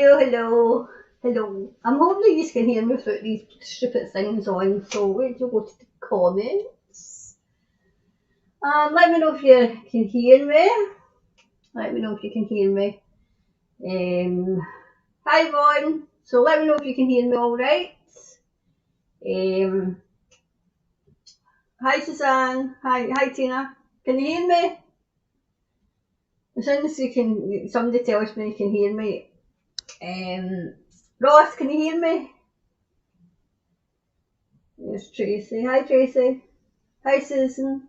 Hello. I'm hoping you can hear me without these stupid things on, so wait till we go to the comments. Let me know if you can hear me. Let me know if you can hear me. Hi Vaughn. So let me know if you can hear me alright. Um, Hi Suzanne. Hi Tina. Can you hear me? As soon as somebody tells me you can hear me. Ross, can you hear me? There's Tracy. Hi Tracy. Hi Susan.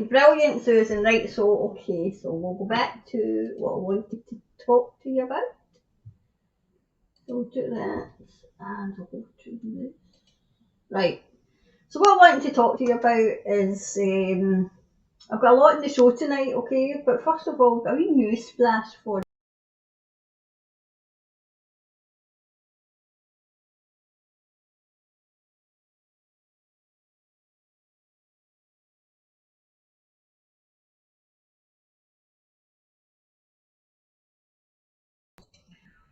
Brilliant Susan. Right, so okay, so we'll go back to what I wanted to talk to you about. So we'll do that and we'll go to this. Right. So what I wanted to talk to you about is I've got a lot in the show tonight, okay? But first of all, I've got a wee news flash for you.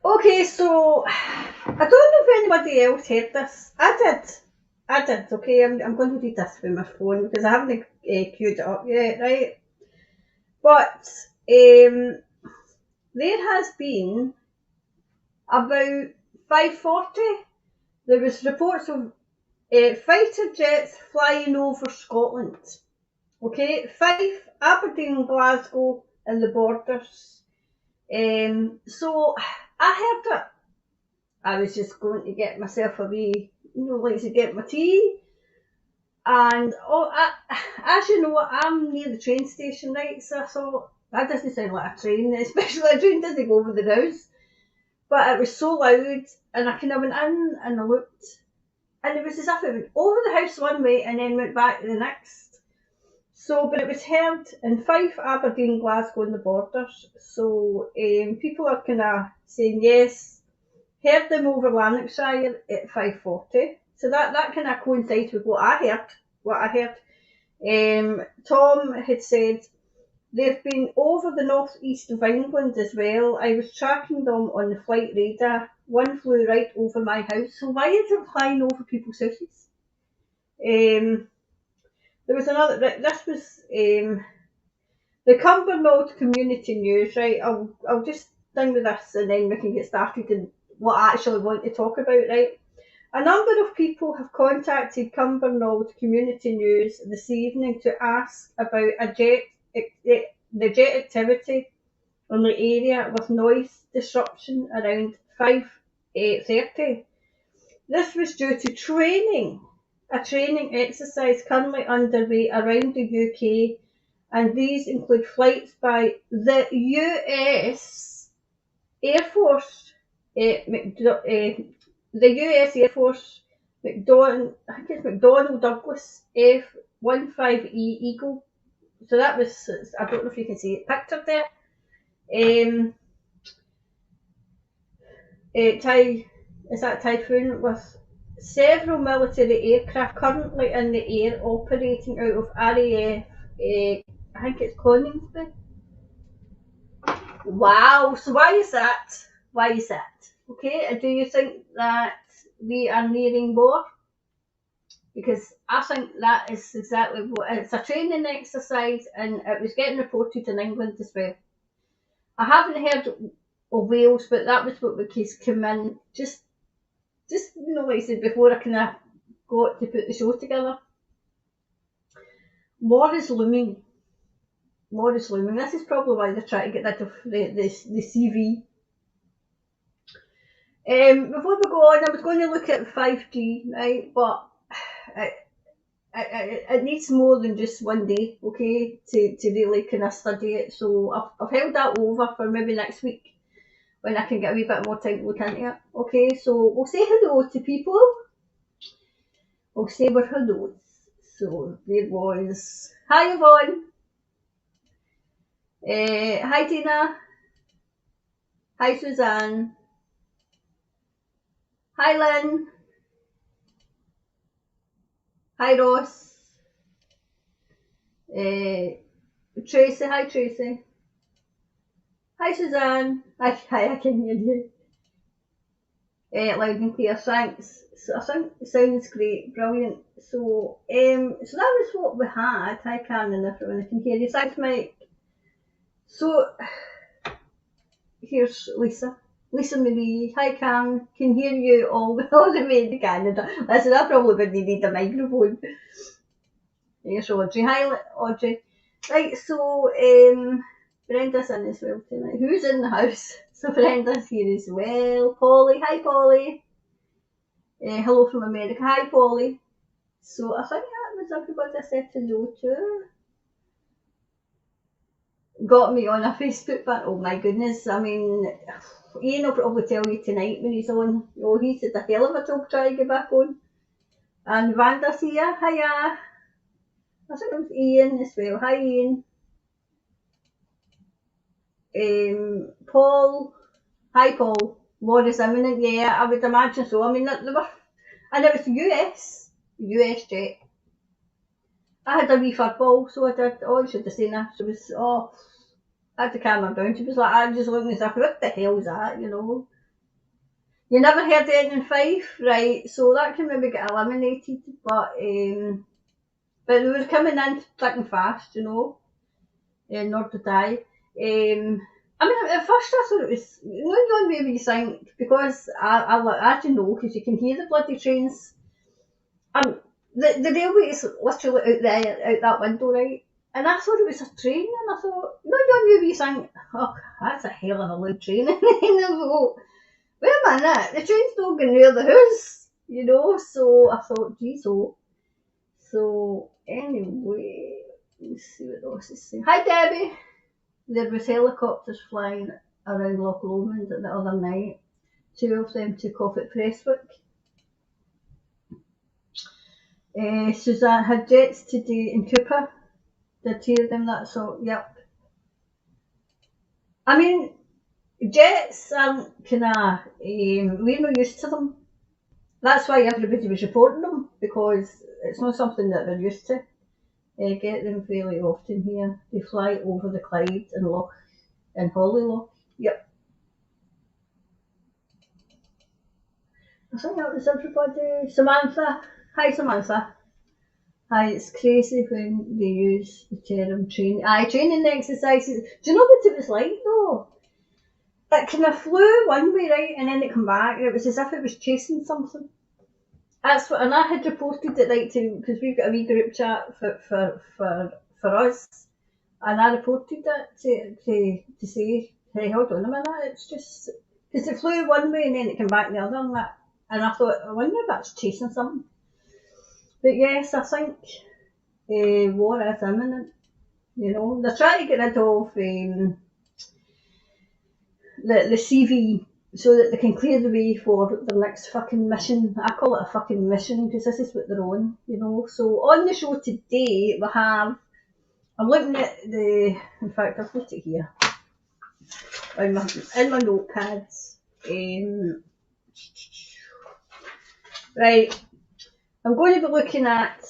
Okay, so I don't know if anybody else heard this. I did, okay? I'm going to read this through my phone because I haven't queued it up yet, right? But there has been about 5:40. There was reports of fighter jets flying over Scotland. Okay, Fife, Aberdeen, Glasgow, and the borders. So I heard it. I was just going to get myself a wee, like to get my tea. And as you know, I'm near the train station, right? So I thought that doesn't sound like a train, especially a train doesn't go over the house. But it was so loud, and I kind of went in and I looked, and it was as if it went over the house one way and then went back to the next. So, but it was heard in Fife, Aberdeen, Glasgow, and the borders. So people are kind of saying yes, heard them over Lanarkshire at 5:40. So that kind of coincides with what I heard. Tom had said they've been over the northeast of England as well. I was tracking them on the flight radar. One flew right over my house. So why is it flying over people's houses? There was another. This was the Cumbernauld Community News. Right, I'll just done with this and then we can get started in what I actually want to talk about. Right. A number of people have contacted Cumbernauld Community News this evening to ask about the jet activity on the area with noise disruption around 5:30. This was due to a training exercise currently underway around the UK, and these include flights by the US Air Force, the US Air Force I think it's McDonnell Douglas F-15E Eagle. So that was, I don't know if you can see it pictured there. Is that Typhoon with several military aircraft currently in the air operating out of RAF, I think it's Coningsby. Wow, so why is that? Why is that? Okay, do you think that we are nearing war? Because I think that is exactly what it's a training exercise, and it was getting reported in England as well. I haven't heard of Wales, but that was what the case came in just like I said before, I kind of got to put the show together. War is looming. This is probably why they're trying to get rid of the CV. Before we go on, I was going to look at 5G, right? But it needs more than just one day, okay, to really kind of study it. So I've held that over for maybe next week when I can get a wee bit more time to look into it. Okay, so we'll say hello to people. We'll say we're hellos. So there was. Hi Yvonne. Hi Tina. Hi Suzanne. Hi Lynn. Hi Ross. Tracy. Hi Tracy. Hi Suzanne. Hi, I can hear you. loud and clear, thanks. So I think it sounds great, brilliant. So so that was what we had. Hi Karen and everyone, I can hear you. Thanks Mike. So here's Lisa. Lisa Marie, hi Karen, can hear you all the way to Canada. Listen, I probably would need a microphone. Here's Audrey. Hi Audrey. Right, so Brenda's in as well tonight. Who's in the house? So Brenda's here as well. Polly, hi Polly. Hello from America. Hi Polly. So I think that was everybody I said hello to. Got me on a Facebook, but oh my goodness, I mean, Ian will probably tell you tonight when he's on. Oh, he's had a hell of a job trying to get back on. And Vanda's here. Hiya. I think it was Ian as well. Hi Ian. Paul. Hi Paul. War is imminent. Yeah, I would imagine so. I mean, they were, and it was US jet. I had a wee football, so I did. Oh, I should have seen her. She was, I had to calm her down. She was like, I'm just looking as if, what the hell's that, you know? You never heard it in Fife, right? So that can maybe get eliminated, but they were coming in thick and fast, you know, in order to die. I mean, at first I thought it was, you know, the only way you think, because I you know, because you can hear the bloody trains. The railway is literally out that window, right? And I thought it was a train, and I thought, no, you maybe think, oh, that's a hell of a loud train. And then I go, wait a minute, the train's not going near the house, you know? So I thought, geez, oh. So anyway, let's see what else is saying. Hi, Debbie. There was helicopters flying around Loch Lomond the other night. 2 of them took off at Prestwick. Suzanne had jets today in Cooper. Did hear them, that so, yep. I mean, jets aren't kinda, we're not used to them. That's why everybody was reporting them, because it's not something that we're used to. Get them fairly often here. They fly over the Clyde and Loch and Holyloch. Yep. I think that was everybody. Samantha. Hi Samantha. Hi, it's crazy when they use the term training exercises. Do you know what it was like though? It kind of flew one way, right, and then it came back. It was as if it was chasing something. That's what, and I had reported it right to, because we've got a wee group chat for us, and I reported it to say, hey, hold on a minute, it's just because it flew one way and then it came back the other, and I thought, I wonder if that's chasing something. But yes, I think war is imminent. You know, they're trying to get rid of the CV so that they can clear the way for the next fucking mission. I call it a fucking mission because this is what they're on, you know. So on the show today we have, I'm looking at in fact I've put it here in my notepads. Right, I'm going to be looking at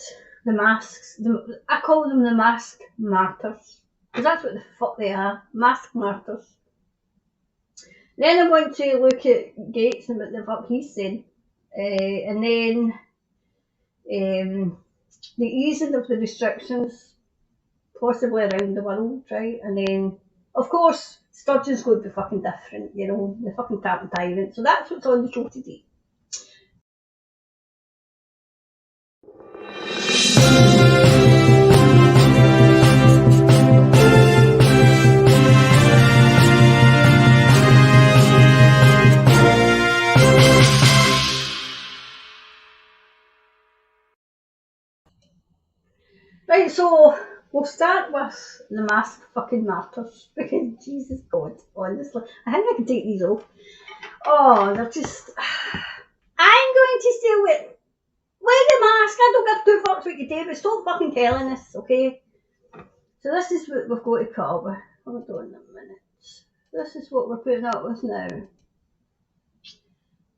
the masks. I call them the mask martyrs because that's what the fuck they are, mask martyrs. Then I want to look at Gates and what the fuck he said, and then the easing of the restrictions, possibly around the world, right? And then, of course, Sturgeon's going to be fucking different, you know, the fucking Captain Tyrant. So that's what's on the show today. Right, so we'll start with the masked fucking martyrs because Jesus God, honestly, I think I can take these off. Oh, they're just. I'm going to steal it. Wear the mask. I don't give two fucks what you do, but stop fucking telling us, okay? So this is what we've got to put up with. Hold on a minute. This is what we're putting up with now.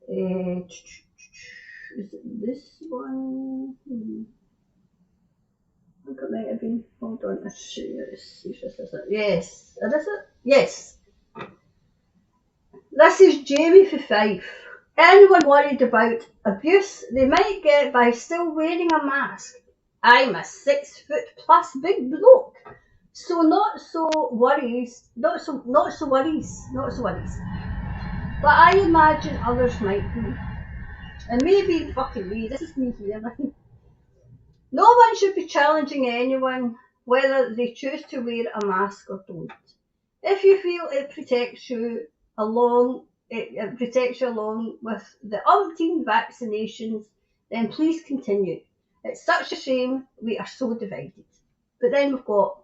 Is it this one? I think it might have been. Hold on, let's see if this is it. Yes, is this it? Yes. This is Jamie for Fife. Anyone worried about abuse they might get by still wearing a mask? I'm a 6 foot plus big bloke, so not so worries. But I imagine others might be, and maybe fucking me. This is me here. No one should be challenging anyone whether they choose to wear a mask or don't. If you feel it protects you along with the umpteen vaccinations, then please continue. It's such a shame we are so divided. But then we've got,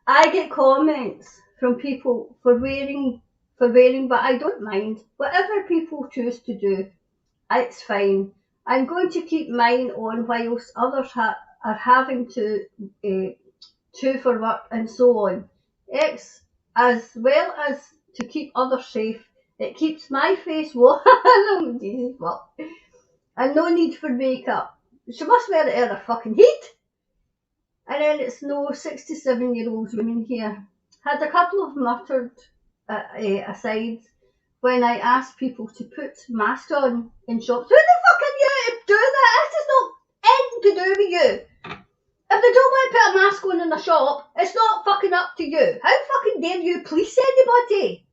I get comments from people for wearing, but I don't mind. Whatever people choose to do, it's fine. I'm going to keep mine on whilst others are having to for work and so on. As well as to keep others safe. It keeps my face warm. Oh, Jesus, fuck. And no need for makeup. She must wear it in a fucking heat. And then it's no 67-year-old women here. Had a couple of muttered asides when I asked people to put masks on in shops. Who the fuck are you to do that? This is not anything to do with you. If they don't want to put a mask on in a shop, it's not fucking up to you. How fucking dare you police anybody?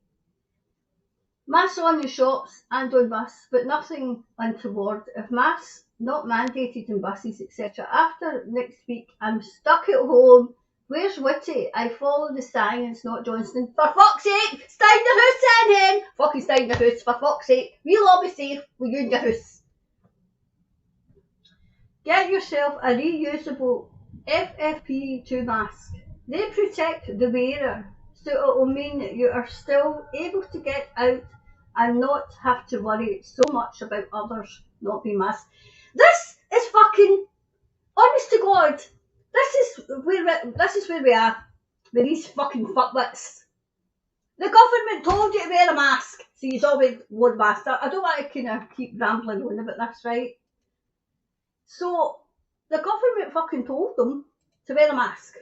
Masks on in shops and on bus, but nothing untoward. If masks not mandated in buses, etc. After next week, I'm stuck at home. Where's Whitty? I follow the science, not Johnston. For fuck's sake! Stay in the house, then! Fucking stay in the house, for fuck's sake. We'll all be safe with you in your house. Get yourself a reusable FFP2 mask. They protect the wearer, so it will mean that you are still able to get out and not have to worry so much about others not being masked. This is fucking, honest to God, this is where we are with these fucking fuckwits. The government told you to wear a mask, so you always wore a mask. I don't want to kind of keep rambling on about this, right? So the government fucking told them to wear a mask.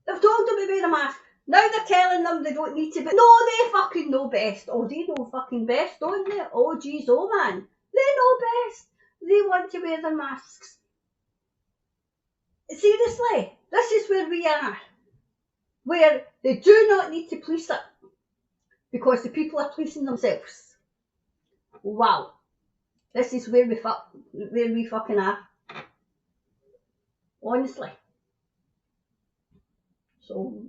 They've told them to wear a mask. Now they're telling them they don't need to, but no, they fucking know best. Oh, they know fucking best, don't they? Oh, geez, oh man. They know best. They want to wear their masks. Seriously, this is where we are. Where they do not need to police it. Because the people are policing themselves. Wow. This is where we fucking are. Honestly. So,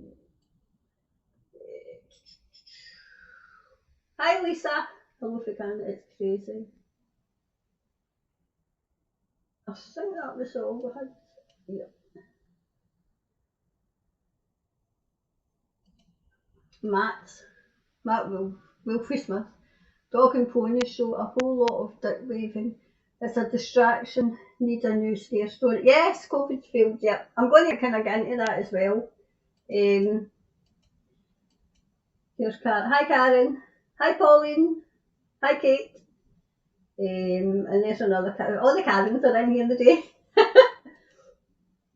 hi Lisa. Hello if you can, it's crazy. I think that was all we had. Yep. Matt Wilfie Smith. Dog and pony show, a whole lot of dick waving. It's a distraction, need a new scare story. Yes, COVID's failed, yep. I'm going to kind of get into that as well. Here's Karen. Hi Karen. Hi Pauline. Hi Kate. And there's another Karen. All the Karens are in here today.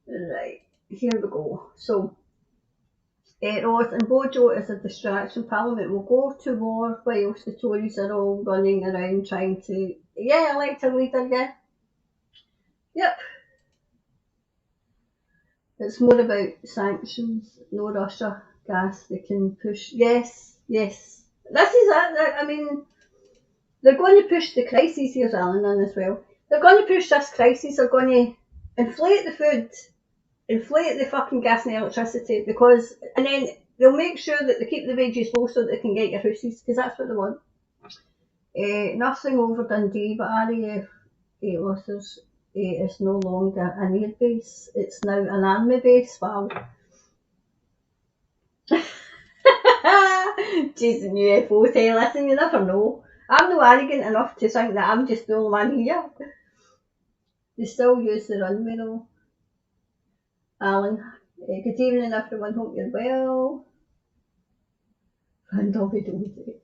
Right, here we go. So, Ross and Bojo is a distraction. Parliament will go to war whilst the Tories are all running around trying to... Yeah, elected leader, yeah. Yep. It's more about sanctions, no Russia gas, they can push... Yes. This is it. I mean, they're going to push the crisis, here's Alan in as well. They're going to push this crisis, they're going to inflate the food, inflate the fucking gas and electricity, because, and then they'll make sure that they keep the wages low so that they can get your houses, because that's what they want. Nothing over Dundee, but RAF losses is no longer an air base, it's now an army base. Wow. Jason UFO, hey listen, you never know. I'm not arrogant enough to think that I'm just the only one here. They still use the runway though. Alan, good evening everyone, hope you're well. And Dobby Dozy.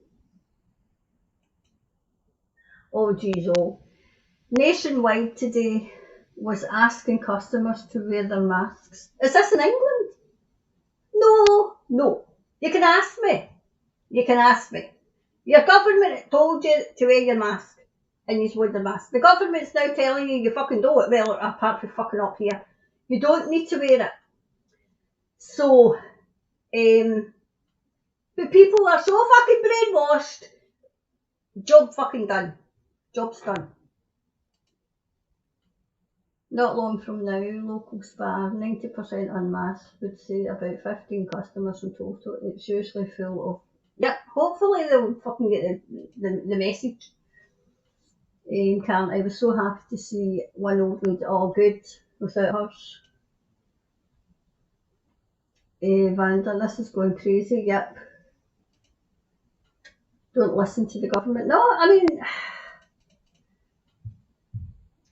Oh geez, oh. Nationwide today was asking customers to wear their masks. Is this in England? No. You can ask me. Your government told you to wear your mask, and you wore the mask. The government's now telling you fucking don't. Well, apart from fucking up here, you don't need to wear it. So, but people are so fucking brainwashed. Job fucking done. Job's done. Not long from now, local spa, 90% unmasked, would say about 15 customers in total. It's usually full of. Yep, hopefully they'll fucking get the message. Karen, I was so happy to see one old lady all good without hers. Vanda, this is going crazy, yep. Don't listen to the government. No, I mean,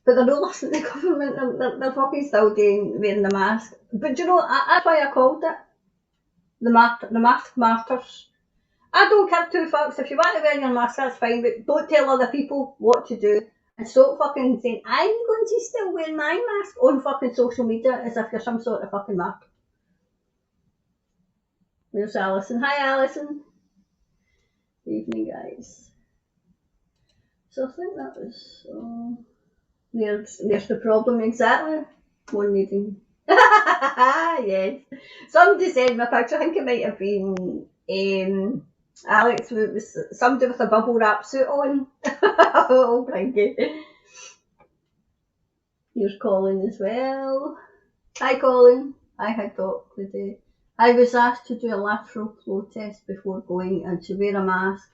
but they're not listening to the government. They're fucking still wearing the mask. But you know, that's why I called it the mask martyrs. I don't care two fucks. If you want to wear your mask, that's fine, but don't tell other people what to do. And stop fucking saying, I'm going to still wear my mask on fucking social media as if you're some sort of fucking mark. There's Alison. Hi, Alison. Evening, guys. So I think that was. There's the problem, exactly. One needing. Yes. Somebody sent me a picture, I think it might have been Alex, it was somebody with a bubble wrap suit on. Oh, Frankie. Here's Colin as well. Hi, Colin. I had talked today. I was asked to do a lateral flow test before going and to wear a mask,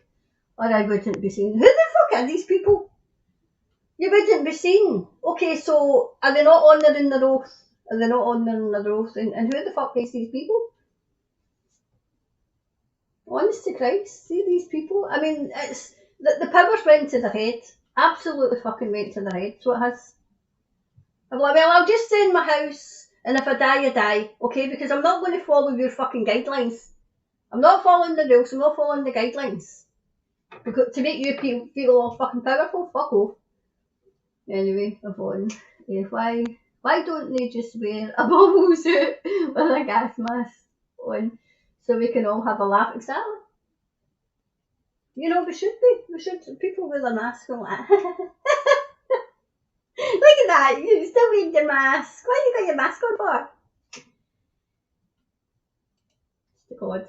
or I wouldn't be seen. Who the fuck are these people? You wouldn't be seen. Okay, so are they not honouring their oath? Are they not honouring their oath? And who the fuck is these people? Honest to Christ, see these people? I mean, it's the powers went to their head. Absolutely fucking went to their head. So it has. I'm like, well, I'll just stay in my house, and if I die, I die. Okay, because I'm not going to follow your fucking guidelines. I'm not following the rules. I'm not following the guidelines. Because to make you feel all fucking powerful, fuck off. Anyway, Yvonne, why don't they just wear a bubble suit with a gas mask on so we can all have a laugh? Exactly. You know, we should. People with a mask and like, look at that, you still wearing your mask. Why you got your mask on for? God.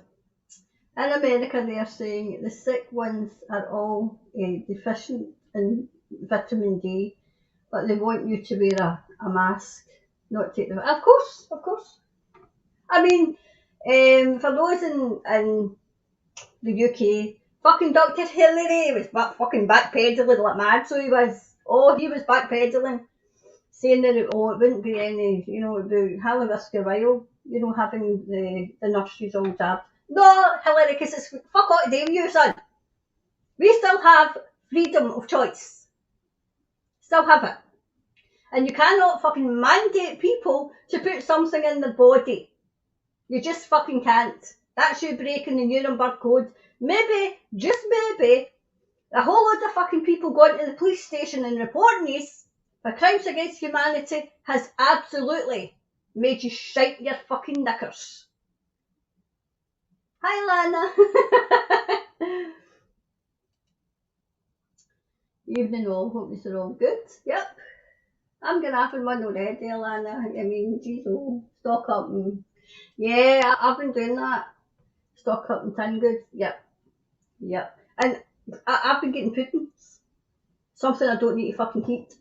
In America, they are saying the sick ones are all deficient in vitamin D, but they want you to wear a mask, not take the. Of course. I mean, for those in the UK, fucking Dr. Hillary was fucking backpedaling like mad, so he was. Oh, he was backpedaling, saying that it wouldn't be any, it would be hell risk your while, having the nurseries all jabbed. No, Hillary, because it's fuck all to do with you, son. We still have freedom of choice. Still have it. And you cannot fucking mandate people to put something in their body. You just fucking can't. That's you breaking the Nuremberg Code. Maybe, just maybe, a whole lot of fucking people going to the police station and reporting these for crimes against humanity has absolutely made you shite your fucking knickers. Hi, Lana. Evening all, hope you're all good. Yep. I'm gonna have one already, Lana. I mean, geez, stock up and yeah, I've been doing that. Stock up and tin goods. Yep. And I've been getting puddings. Something I don't need to fucking heat.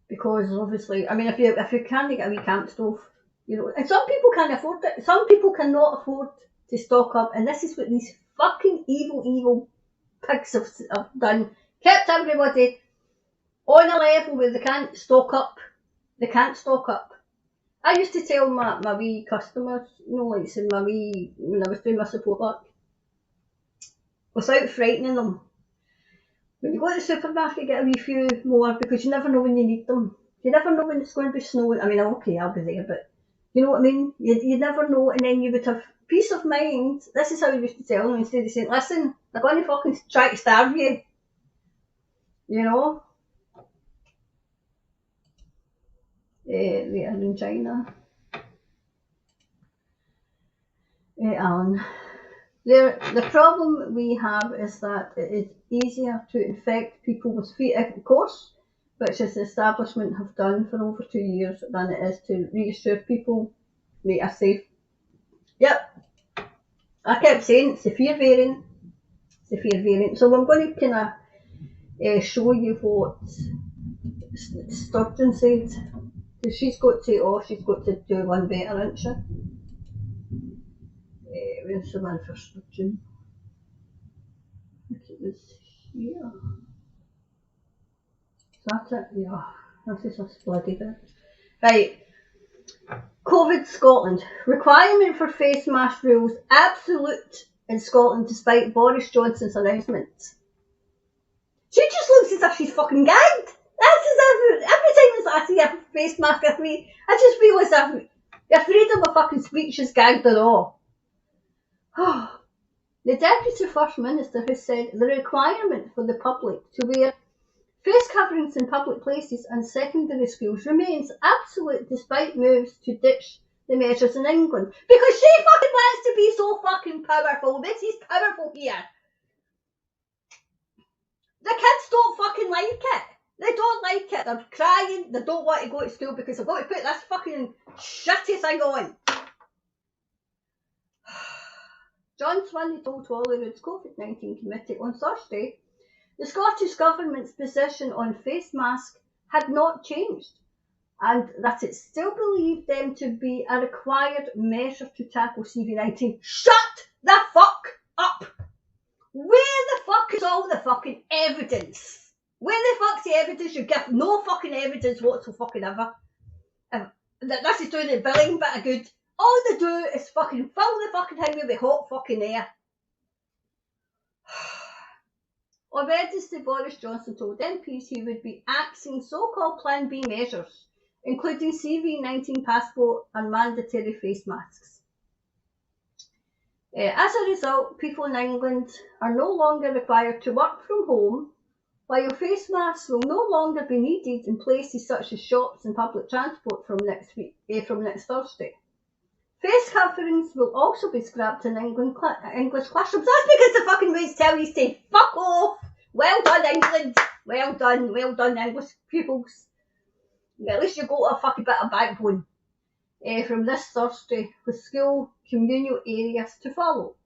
Because obviously, I mean, if you can get a wee camp stove, and some people can't afford it. Some people cannot afford to stock up, and this is what these fucking evil pigs have done. Kept everybody on a level where they can't stock up. They can't stock up. I used to tell my wee customers, like in when I was doing my support work, without frightening them, when you go to the supermarket, get a wee few more, because you never know when you need them. You never know when it's going to be snowing. I mean, okay, I'll be there, but you know what I mean? You never know, and then you would have peace of mind. This is how we used to tell them, instead of saying, listen, they're going to fucking try to starve you. They are in China. Alan. The problem we have is that it is easier to infect people with fear, of course, which is the establishment have done for over 2 years, than it is to reassure people they are safe. Yep, I kept saying it's the fear variant. It's the fear variant. So I'm going to kind of show you what Sturgeon said. She's got to do one better, isn't she? Where's the one for Sturgeon? I think it was here. Is that it? Yeah. This is a bloody bit. Right. COVID Scotland. Requirement for face mask rules absolute in Scotland despite Boris Johnson's announcement. She just looks as if she's fucking gagged. That's as if every time I see a face mask with me, I just feel as if your freedom of fucking speech is gagged and all. The Deputy First Minister has said the requirement for the public to wear face coverings in public places and secondary schools remains absolute despite moves to ditch the measures in England. Because she fucking wants to be so fucking powerful. This is powerful here. The kids don't fucking like it. They don't like it. They're crying. They don't want to go to school because they've got to put this fucking shitty thing on. John Swinney told Holyrood's COVID-19 committee on Thursday the Scottish Government's position on face masks had not changed and that it still believed them to be a required measure to tackle CV-19. Shut the fuck up! Where the fuck is all the fucking evidence? Where the fuck's the evidence? You give no fucking evidence whatsoever. This is doing the billing bit of good. All they do is fucking fill the fucking thing with hot fucking air. On Wednesday, Boris Johnson told MPs he would be axing so-called Plan B measures, including CV-19 passport and mandatory face masks. As a result, people in England are no longer required to work from home, while face masks will no longer be needed in places such as shops and public transport from next Thursday. Face coverings will also be scrapped in English classrooms. That's because the fucking rates tell you to fuck off. Well done, England. Well done, English pupils. At least you got a fucking bit of backbone from this Thursday, with school communal areas to follow.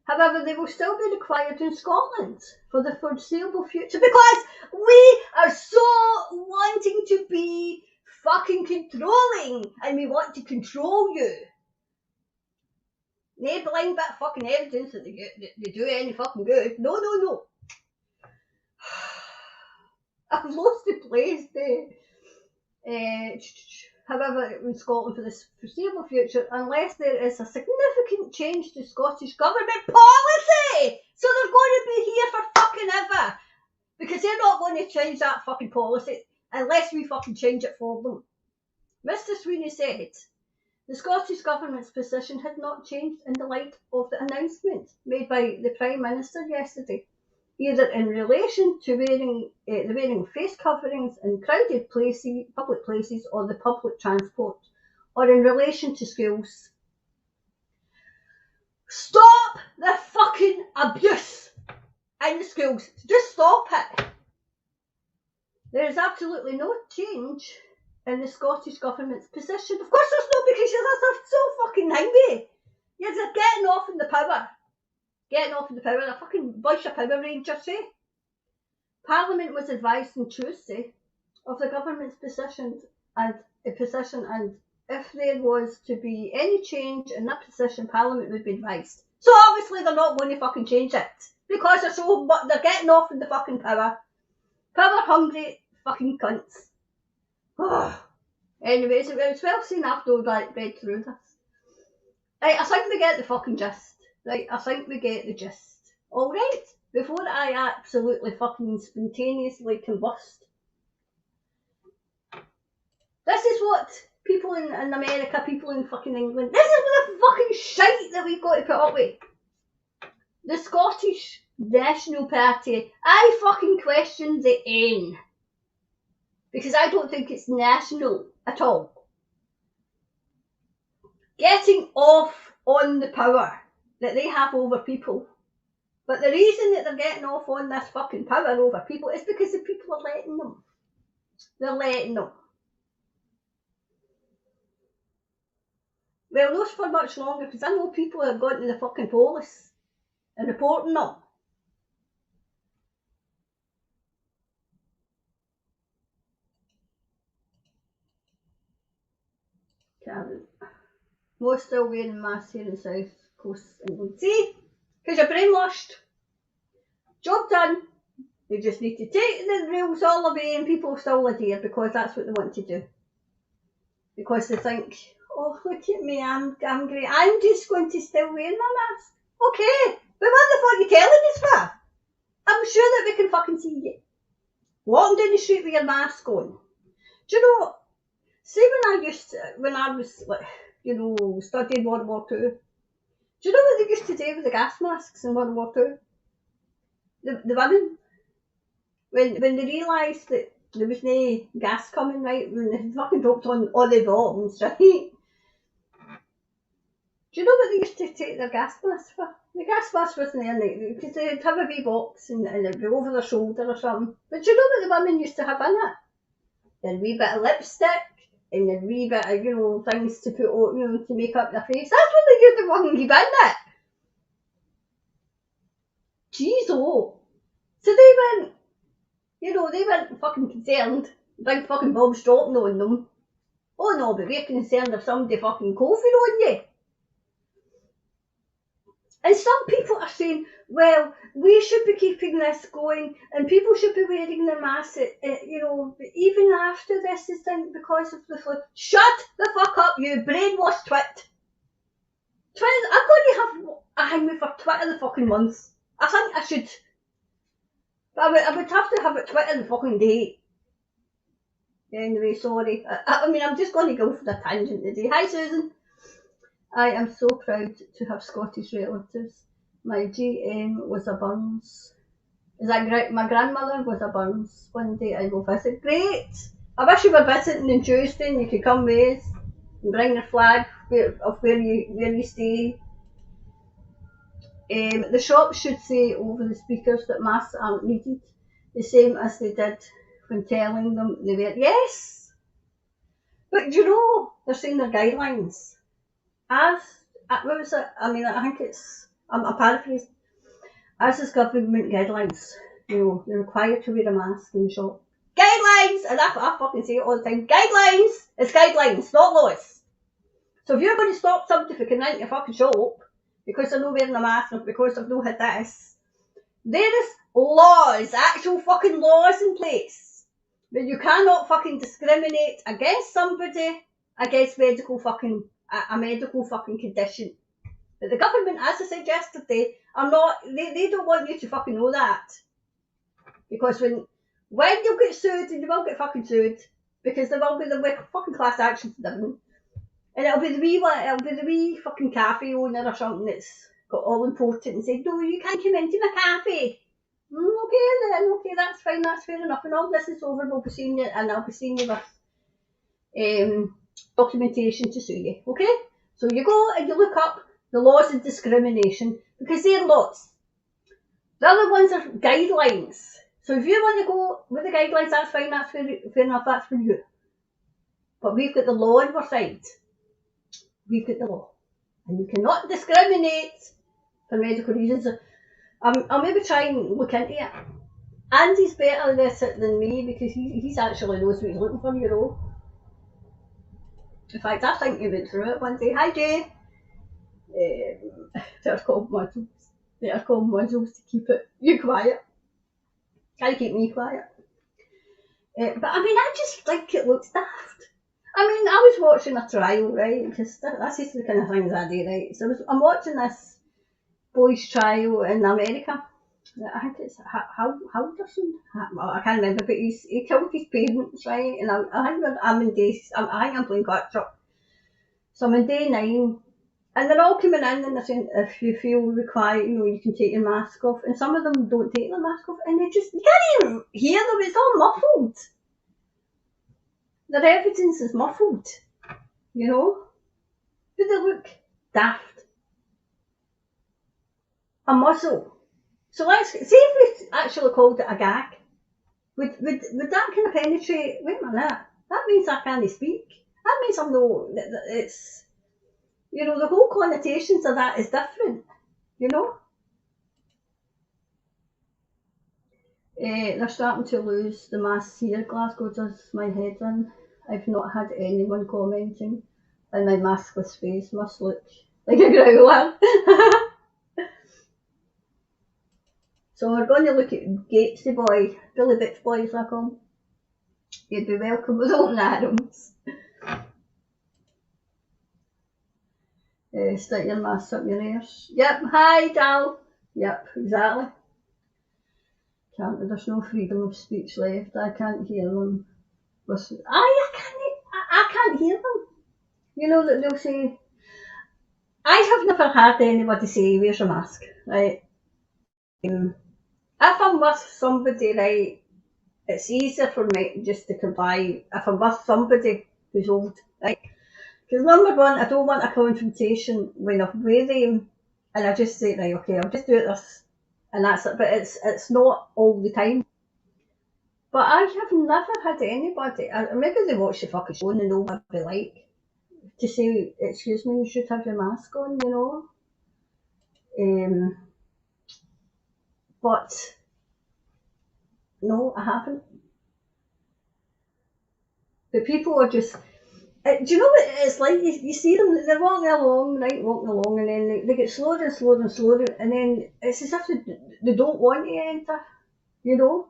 However, they will still be required in Scotland for the foreseeable future because we are so wanting to be fucking controlling and we want to control you. No blind bit of fucking evidence that they do any fucking good. No. I've lost the place there. However, in Scotland for the foreseeable future, unless there is a significant change to Scottish government policy. So they're going to be here for fucking ever. Because they're not going to change that fucking policy unless we fucking change it for them. Mr. Sweeney said the Scottish Government's position had not changed in the light of the announcement made by the Prime Minister yesterday, either in relation to wearing face coverings in crowded public places or the public transport, or in relation to schools. Stop the fucking abuse in the schools. Just stop it. There is absolutely no change in the Scottish Government's position. Of course there's no, because you're so fucking angry. You're just getting off in the power. A fucking bunch of Power Rangers, eh? Parliament was advised on Tuesday of the government's position and if there was to be any change in that position, Parliament would be advised. So obviously they're not going to fucking change it because they're getting off in the fucking power. Power hungry fucking cunts. Anyways, it was well seen after I read through this. Right, I think we get the fucking gist. Alright, before I absolutely fucking spontaneously combust. This is what people in America, people in fucking England, this is the fucking shite that we've got to put up with. The Scottish National Party, I fucking question the N. Because I don't think it's national at all. Getting off on the power. that they have over people. But the reason that they're getting off on this fucking power over people is because the people are letting them. They're letting them. Well, not for much longer, because I know people have gone to the fucking police and reporting them. Karen. Most still wearing masks here in South Coast England. See? Because you're brainwashed. Job done. They just need to take the rules all away and people still adhere because that's what they want to do. Because they think, oh, look at me, I'm great. I'm just going to still wear my mask. Okay, but what the fuck are you telling us for? I'm sure that we can fucking see you. Walking down the street with your mask on. Do you know, see when I was like, you know, studying World War II, do you know what they used to do with the gas masks in World War II? The women, when they realised that there was no gas coming, right, when they fucking dropped on all the bombs, right? Do you know what they used to take their gas masks for? The gas mask wasn't there, because they'd have a wee box and it'd be over their shoulder or something. But do you know what the women used to have in it? Their wee bit of lipstick and their wee bit of, you know, things to put on, you know, to make up their face. That's what they used to fucking keep in it. Jeez, oh. So they weren't, you know, they weren't fucking concerned. Big fucking bombs dropping on them. Oh no, but we're concerned if somebody fucking COVID on you. And some people are saying, well, we should be keeping this going and people should be wearing their masks, you know, even after this is done because of the flu. Shut the fuck up, you brainwashed twit. I'm going to have a hang for Twitter the fucking month. I think I should. But I would have to have it Twitter the fucking day. Anyway, sorry. I mean, I'm just going to go for the tangent today. Hi, Susan. I am so proud to have Scottish relatives. My GM was a Burns. Is that great? My grandmother was a Burns. One day I will visit. Great! I wish you were visiting on Tuesday and you could come with us and bring your flag of where you stay. The shops should say over the speakers that masks aren't needed, the same as they did when telling them they were. Yes! But you know, they're saying their guidelines. What was it? I mean, I think it's, I'm paraphrasing. As is government guidelines, you know, you're required to wear a mask in the shop. Guidelines! And I fucking say it all the time. Guidelines! It's guidelines, not laws. So if you're going to stop somebody from coming into your fucking shop because they're not wearing a mask or because they've not had this, there is laws, actual fucking laws in place. But you cannot fucking discriminate against somebody against a medical fucking condition. But the government, as I said yesterday, are not, they don't want you to fucking know that. Because when you'll get sued, and you will get fucking sued, because there will be the fucking class actions and everything. And it'll be the wee fucking cafe owner or something that's got all important and said, no, you can't come into my cafe. Okay then, okay, that's fine, that's fair enough. And all this is over, we'll be seeing you, and I'll be seeing you with documentation to sue you, okay? So you go and you look up the laws of discrimination, because they're laws. The other ones are guidelines. So if you want to go with the guidelines, that's fine, that's fair enough, that's for you. But we've got the law on our side. We've got the law. And you cannot discriminate for medical reasons. I'll maybe try and look into it. Andy's better at this than me because he's actually knows what he's looking for, you know. In fact, I think he went through it one day. Hi, Jay. They're called modules to keep you quiet. Try to keep me quiet. But I mean, I just think it looks daft. I mean, I was watching a trial, right? Because that's just the kind of things I do, right? So I'm watching this boy's trial in America. I think it's Halderson. I can't remember, but he killed his parents, right? And I think I'm playing catch up. So I'm in day 9. And they're all coming in and they're saying, if you feel required, you know, you can take your mask off. And some of them don't take their mask off and you can't even hear them, it's all muffled. Their evidence is muffled, you know. But they look daft. a muzzle. So let's see if we actually called it a gag. Would that kind of penetrate? Wait a minute. That means I can't speak. That means I'm no. It's, you know, the whole connotations of that is different. You know. They're starting to lose the masks here. Glasgow does my head in. I've not had anyone commenting, and my maskless face must look like a growler. So we're going to look at Gatesy Boy, Billy Bitch Boy as I call him. You'd be welcome with open arms. Stick your mask up your ears. Yep, hi Dal. Yep, exactly. There's no freedom of speech left. I can't hear them. I can't hear them. You know that they'll say, I have never had anybody say, where's your mask, right? If I'm with somebody, right, it's easier for me just to comply if I'm with somebody who's old, right? Because number one, I don't want a confrontation when I'm with them, and I just say, right, okay, I'll just do it this, and that's it. But it's not all the time. But I have never had anybody, maybe they watch the fucking show and they know what they like, to say, excuse me, you should have your mask on, you know. But no, I haven't. But people are just, do you know what it's like? You see them, they're walking along, and then they get slower and slower and slower, and then it's as if they don't want to enter, you know.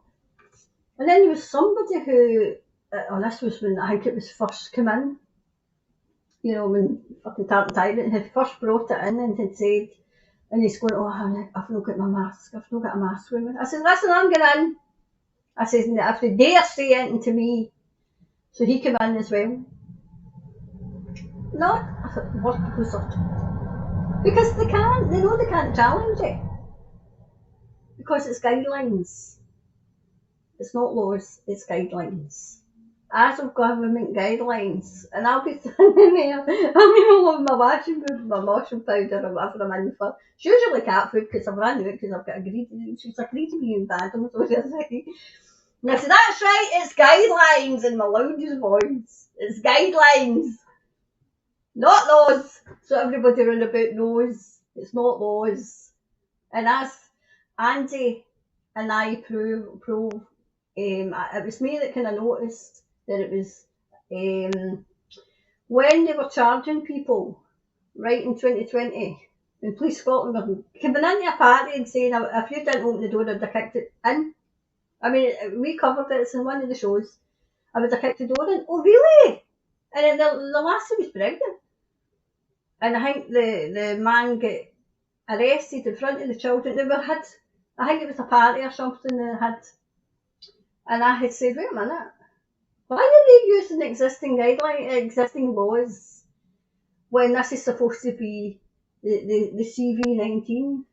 And then there was somebody who, this was when I think it was first come in, you know, when fucking Tartan Tyrant had first brought it in and had said, and he's going, oh, I've not got my mask, I've not got a mask with me. I said, listen, I'm going in. I said, if they dare say anything to me, so he came in as well. Not work because they know they can't challenge it. Because it's guidelines. It's not laws, it's guidelines. As of government guidelines. And I'll be standing there, I'm all over my washing powder or whatever I'm in for. It's usually cat food because I've run out because I've got she's agreed to be in bad, I'm so say. And I said, that's right, it's guidelines in my loudest voice. It's guidelines. Not laws. So everybody around about knows it's not laws. And as Andy and I prove, it was me that kind of noticed that it was when they were charging people right in 2020, when Police Scotland were coming into a party and saying, if you didn't open the door, I'd have kicked it in. I mean, we covered it, it's in one of the shows. I would have kicked the door in. Oh, really? And then the lassie was pregnant. And I think the man got arrested in front of the children. I think it was a party or something they had. And I had said, wait a minute, why are they using existing laws when this is supposed to be the CV19?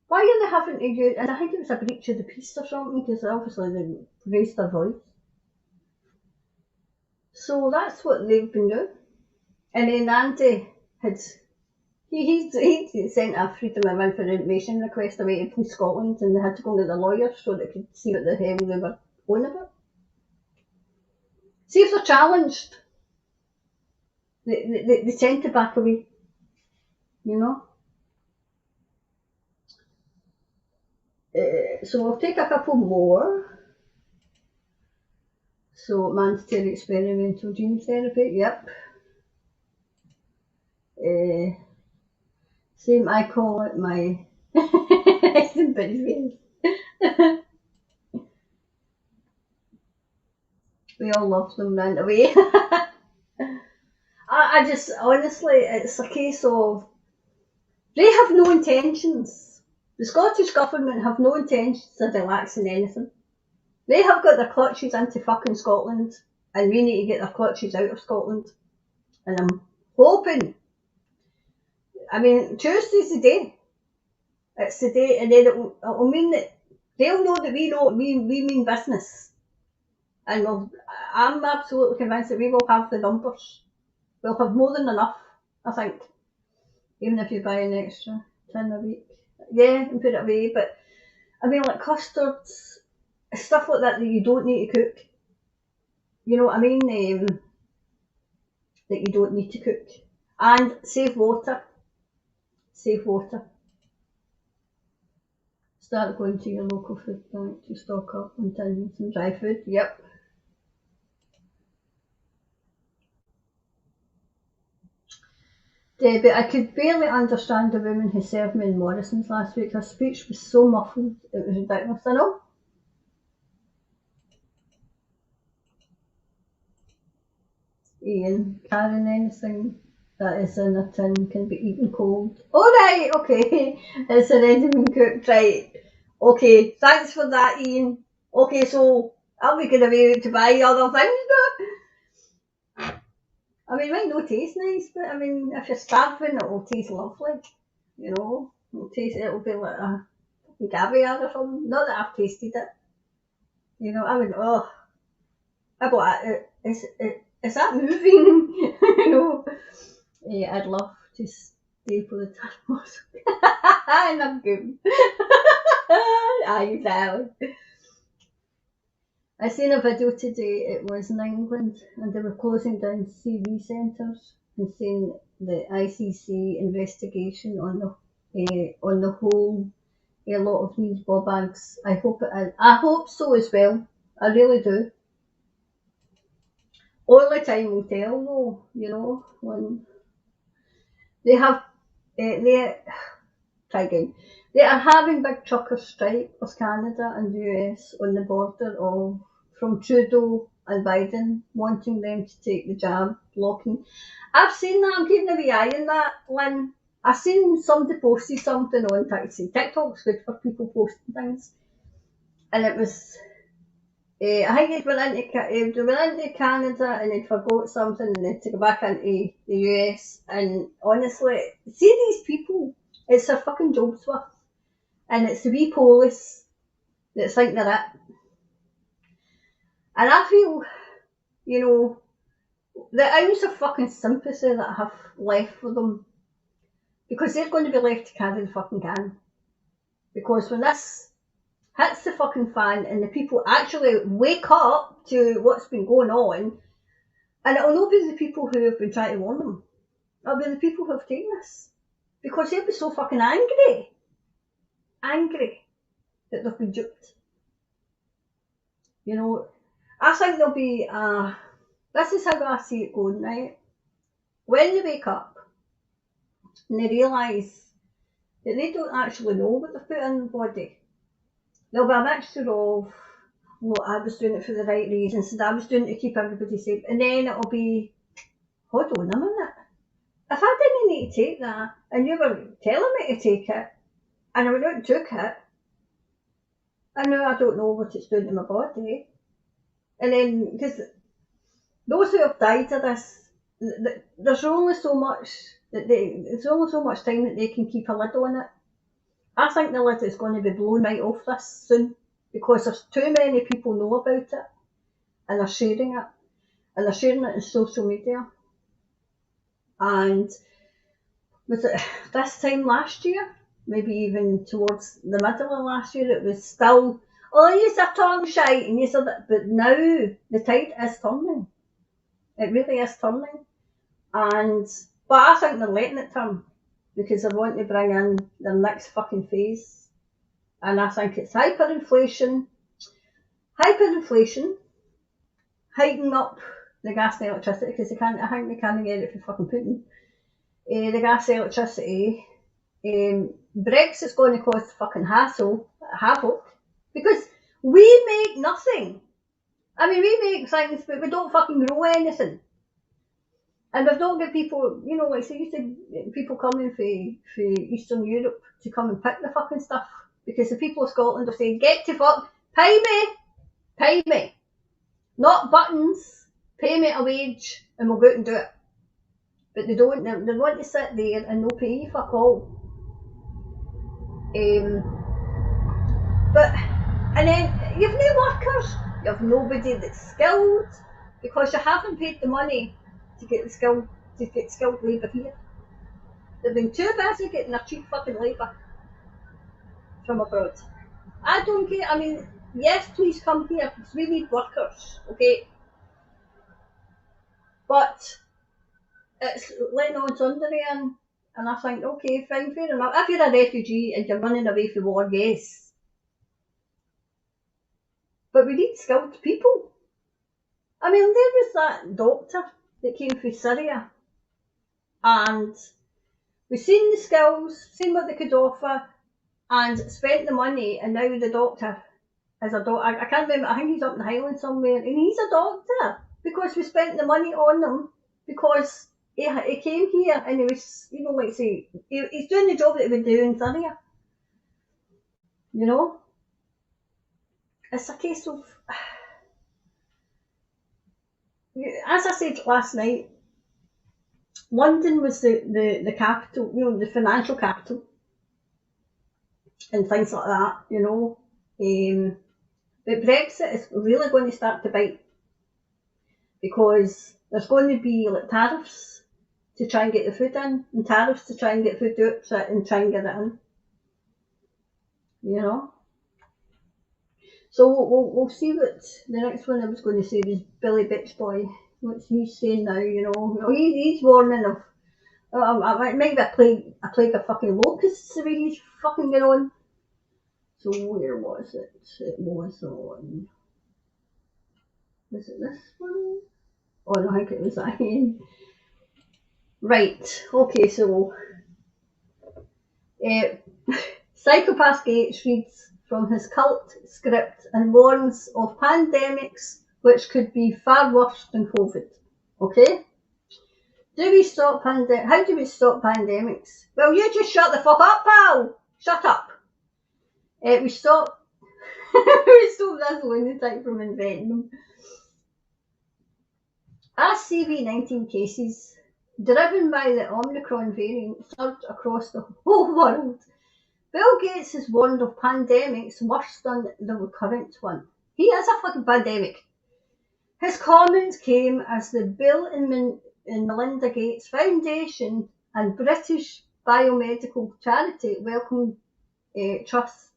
Why are they having to use, and I think it was a breach of the peace or something, because obviously they raised their voice. So that's what they've been doing. And then Andy had, he sent a Freedom of Information request away to Police Scotland, and they had to go to the lawyers so they could see what the hell they were on about. See if they're challenged, they tend to back away, you know. So we'll take a couple more. So mandatory experimental gene therapy, yep. Same, I call it my we all love them round away. I just, honestly, it's a case of, they have no intentions. The Scottish Government have no intentions of relaxing anything. They have got their clutches into fucking Scotland, and we need to get their clutches out of Scotland. And I'm hoping, I mean, Tuesday's the day. It's the day, and then it'll mean that they'll know that we mean business. And I'm absolutely convinced that we will have the numbers. We'll have more than enough, I think. Even if you buy an extra tin a week. Yeah, and put it away. But I mean, like custards, stuff like that you don't need to cook. You know what I mean? That you don't need to cook. And save water. Save water. Start going to your local food bank to stock up on tins and dry food. Yep. But I could barely understand the woman who served me in Morrison's last week. Her speech was so muffled, it was ridiculous. I know. Ian, Karen, anything that is in a tin can be eaten cold. Alright, okay. It's already been cooked, right. Okay, thanks for that, Ian. Okay, so I'll be going away to buy other things now. I mean, it might not taste nice, but I mean, if you're starving, it'll taste lovely. You know, it'll be like a caviar or something. Not that I've tasted it. You know, I mean, oh, I'd like it. Is that moving? You know, yeah, I'd love to stay for the thermos. And I'm good. Exactly. I seen a video today, it was in England, and they were closing down CV centres and saying the ICC investigation on the whole, a lot of these ball bags. I hope so as well. I really do. Only time will tell, though. You know, when they have, try again. They are having big truckers strike with Canada and US on the border from Trudeau and Biden, wanting them to take the jab, blocking. I've seen that. I'm keeping a wee eye on that, Lynn. I've seen somebody posted something on TikTok's good for people posting things, and it was. I think they went into Canada and they'd forgot something and they'd to go back into the US. And honestly, see these people, it's their fucking jobs worth. And it's the wee police that think they're it. And I feel, you know, the ounce of fucking sympathy that I have left for them, because they're going to be left to carry the fucking can. Because when this hits the fucking fan and the people actually wake up to what's been going on, and it'll not be the people who have been trying to warn them, it'll be the people who have taken this. Because they'll be so fucking angry that they've been duped. You know, I think there'll be this is how I see it going, right? When they wake up and they realise that they don't actually know what they've put in the body, there'll be a mixture of, well, I was doing it for the right reasons, and I was doing it to keep everybody safe, and then it'll be, hold on a minute, if I didn't need to take that, and you were telling me to take it, and I went out and took it, and now I don't know what it's doing to my body. And then, because those who have died of this, there's only so much there's only so much time that they can keep a lid on it. I think the lid is going to be blown right off this soon, because there's too many people know about it, and they're sharing it, and they're sharing it in social media. And was it this time last year? Maybe even towards the middle of last year, it was still, oh, you're talking shite, and you said that. But now the tide is turning. It really is turning. But I think they're letting it turn, because they want to bring in their next fucking phase. And I think it's hyperinflation, hiking up the gas and electricity, because I think they can't get it for fucking Putin. The gas, electricity. Brexit's going to cause fucking havoc, because we make nothing. I mean, we make things, but we don't fucking grow anything. And we've not got people, you know, like, so used to people coming from Eastern Europe to come and pick the fucking stuff, because the people of Scotland are saying, get to fuck, pay me, not buttons, pay me a wage, and we'll go out and do it. But they don't, they want to sit there and no pay you fuck all. And then you've no workers, you've nobody that's skilled, because you haven't paid the money to get skilled labour here. They've been too busy getting their cheap fucking labour from abroad. I don't care. I mean, yes, please come here because we need workers, okay? But it's letting odds under in, and I think, okay, fine, fair enough. If you're a refugee and you're running away from war, yes. But we need skilled people. I mean, there was that doctor that came from Syria, and we've seen the skills, seen what they could offer, and spent the money, and now the doctor is a doctor. I can't remember, I think he's up in the Highlands somewhere, and he's a doctor because we spent the money on him because he came here and he was, you know, like say, he's doing the job that he would do in Syria. You know? It's a case of, as I said last night, London was the capital, you know, the financial capital and things like that, you know. But Brexit is really going to start to bite because there's going to be like tariffs to try and get the food in, and tariffs to try and get food out and try and get it in. You know? So we'll see what the next one I was going to say was Billy Bitch Boy. What's he saying now, you know? He's warning of maybe a plague of fucking locusts the way he's fucking going on. So where was it? It was on. Was it this one? Oh no, I think it was that again. Right, okay, so Psychopath Gates reads from his cult script and warns of pandemics which could be far worse than COVID. Okay? How do we stop pandemics? Well, you just shut the fuck up, pal! Shut up! We stop this lunatic from inventing them. As CV-19 cases, driven by the Omicron variant, surge across the whole world, Bill Gates has warned of pandemics worse than the current one. He is a fucking pandemic. His comments came as the Bill and Melinda Gates Foundation and British biomedical charity Wellcome Trust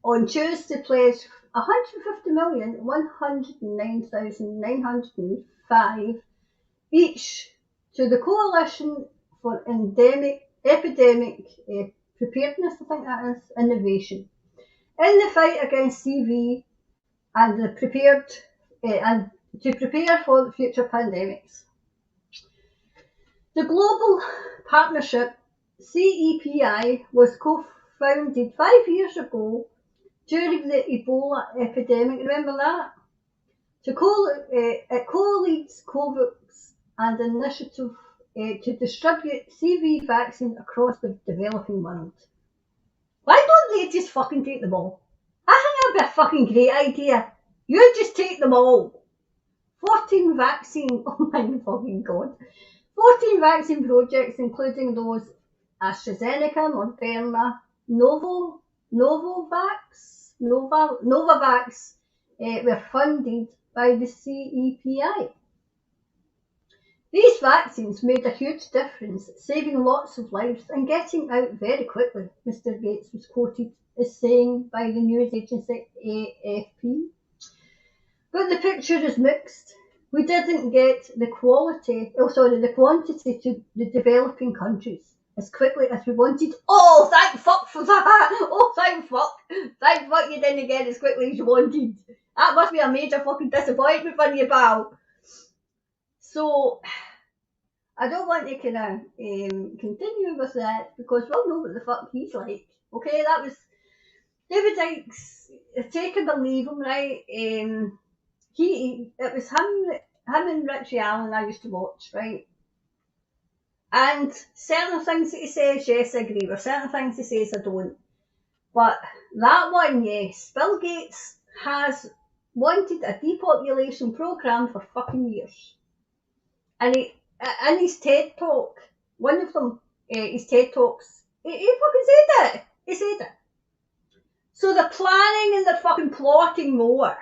on Tuesday pledged 150,109,905 each to the Coalition for Epidemic Preparedness, I think that is, Innovation, in the fight against CV and to prepare for future pandemics. The global partnership CEPI was co-founded 5 years ago during the Ebola epidemic. Remember that? It co-leads COVAX and initiative to distribute CV vaccines across the developing world. Why don't they just fucking take them all? I think that'd be a fucking great idea. You just take them all. 14 vaccine, oh my fucking god. 14 vaccine projects, including those AstraZeneca, Moderna, Novavax, were funded by the CEPI. These vaccines made a huge difference, saving lots of lives and getting out very quickly, Mr. Gates was quoted as saying by the news agency AFP. But the picture is mixed. We didn't get the quantity to the developing countries as quickly as we wanted. Oh, thank fuck for that. Oh, thank fuck. Thank fuck you didn't get as quickly as you wanted. That must be a major fucking disappointment for you, pal. So, I don't want to kind of continue with that because we'll know what the fuck he's like. Okay, that was David Icke's Take and Believe Him, right? It was him and Richie Allen I used to watch, right? And certain things that he says, yes, I agree with. Certain things he says, I don't. But that one, yes, Bill Gates has wanted a depopulation program for fucking years. And he, in his TED talk, one of them, his TED talks, he fucking said it. He said it. So they're planning and they're fucking plotting more.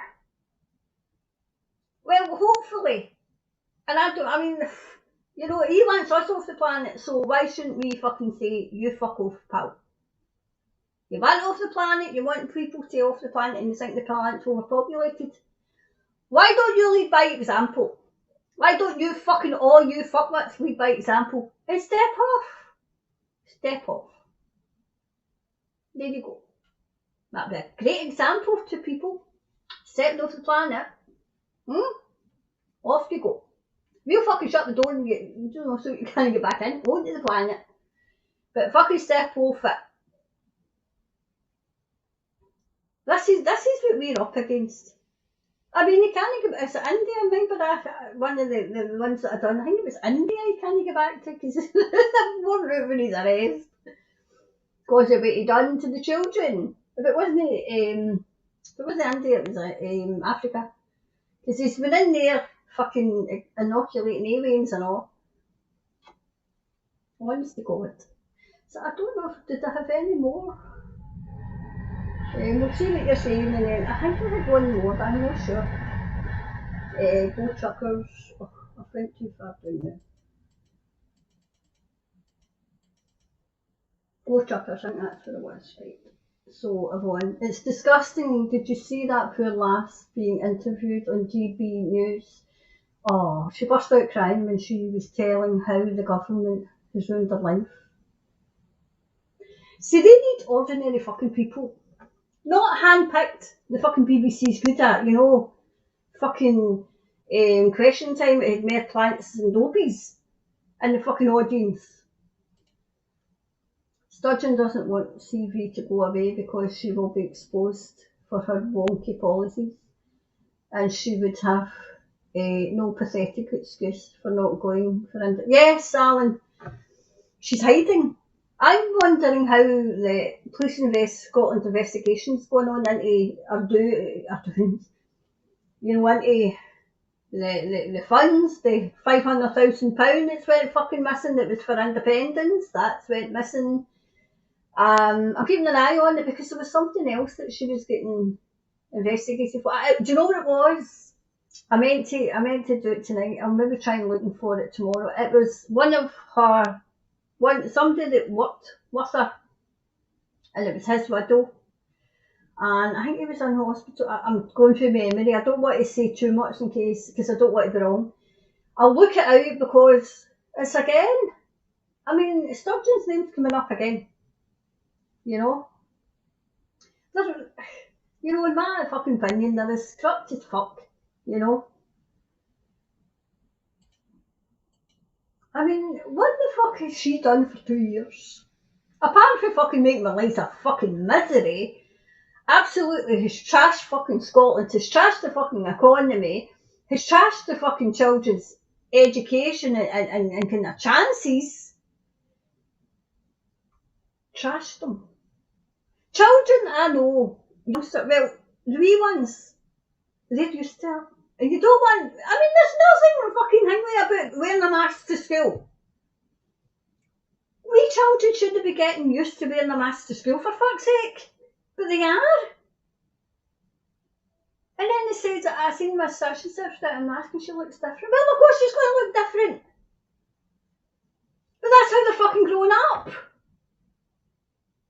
Well, hopefully, And I mean, you know, he wants us off the planet, so why shouldn't we fucking say, you fuck off, pal? You want off the planet, you want people to stay off the planet, and you think the planet's overpopulated. Why don't you lead by example? Why don't you fucking all you fuckwits lead by example and step off? Step off. There you go. That'd be a great example to people. Stepping off the planet. Off you go. We'll fucking shut the door and you know, so you can't get back in onto the planet. But fucking step off it. This is what we're up against. I mean, you can't get back. Is it India? I remember one of the ones that I done. I think it was India you can't get back to because one route when he's arrested. Because of what he done to the children. If it wasn't India, it was Africa. Because he's been in there fucking inoculating aliens and all. Honest to God. So I don't know, did I have any more? We'll see what you're saying, and then I think I had one more, but I'm not sure. Go truckers. Oh, I went too far down there. Go truckers, I think that's what it was, right? So, Yvonne, it's disgusting. Did you see that poor lass being interviewed on GB News? Oh, she burst out crying when she was telling how the government has ruined her life. See, they need ordinary fucking people. Not hand-picked, the fucking BBC's good at, you know. Fucking Question Time, it had more plants than dobies in the fucking audience. Sturgeon doesn't want CV to go away because she will be exposed for her wonky policies, and she would have no pathetic excuse for not going for Yes, Alan, she's hiding. I'm wondering how the Police Scotland investigation's going on into are doing, you know, into the funds, the £500,000 that's went fucking missing that was for independence, that's went missing. I'm keeping an eye on it because there was something else that she was getting investigated for. Do you know what it was? I meant to do it tonight. I'll maybe try and looking for it tomorrow. It was somebody that worked with her, and it was his widow. And I think he was in hospital. I'm going through memory. I don't want to say too much in case, because I don't want to be wrong. I'll look it out because it's again. I mean, Sturgeon's name's coming up again. You know? You know, in my fucking opinion, they're as corrupt as fuck. You know? I mean, what the fuck has she done for 2 years? Apart from fucking making my life a fucking misery, absolutely has trashed fucking Scotland, has trashed the fucking economy, has trashed the fucking children's education and kind of chances. Trashed them. Children, I know, well, the wee ones, they're used to it. And you don't want, I mean, there's nothing fucking hingly about wearing a mask to school. We children shouldn't be getting used to wearing a mask to school, for fuck's sake. But they are. And then they said that I seen Miss such and such without a mask and she looks different. Well, of course she's going to look different. But that's how they're fucking growing up.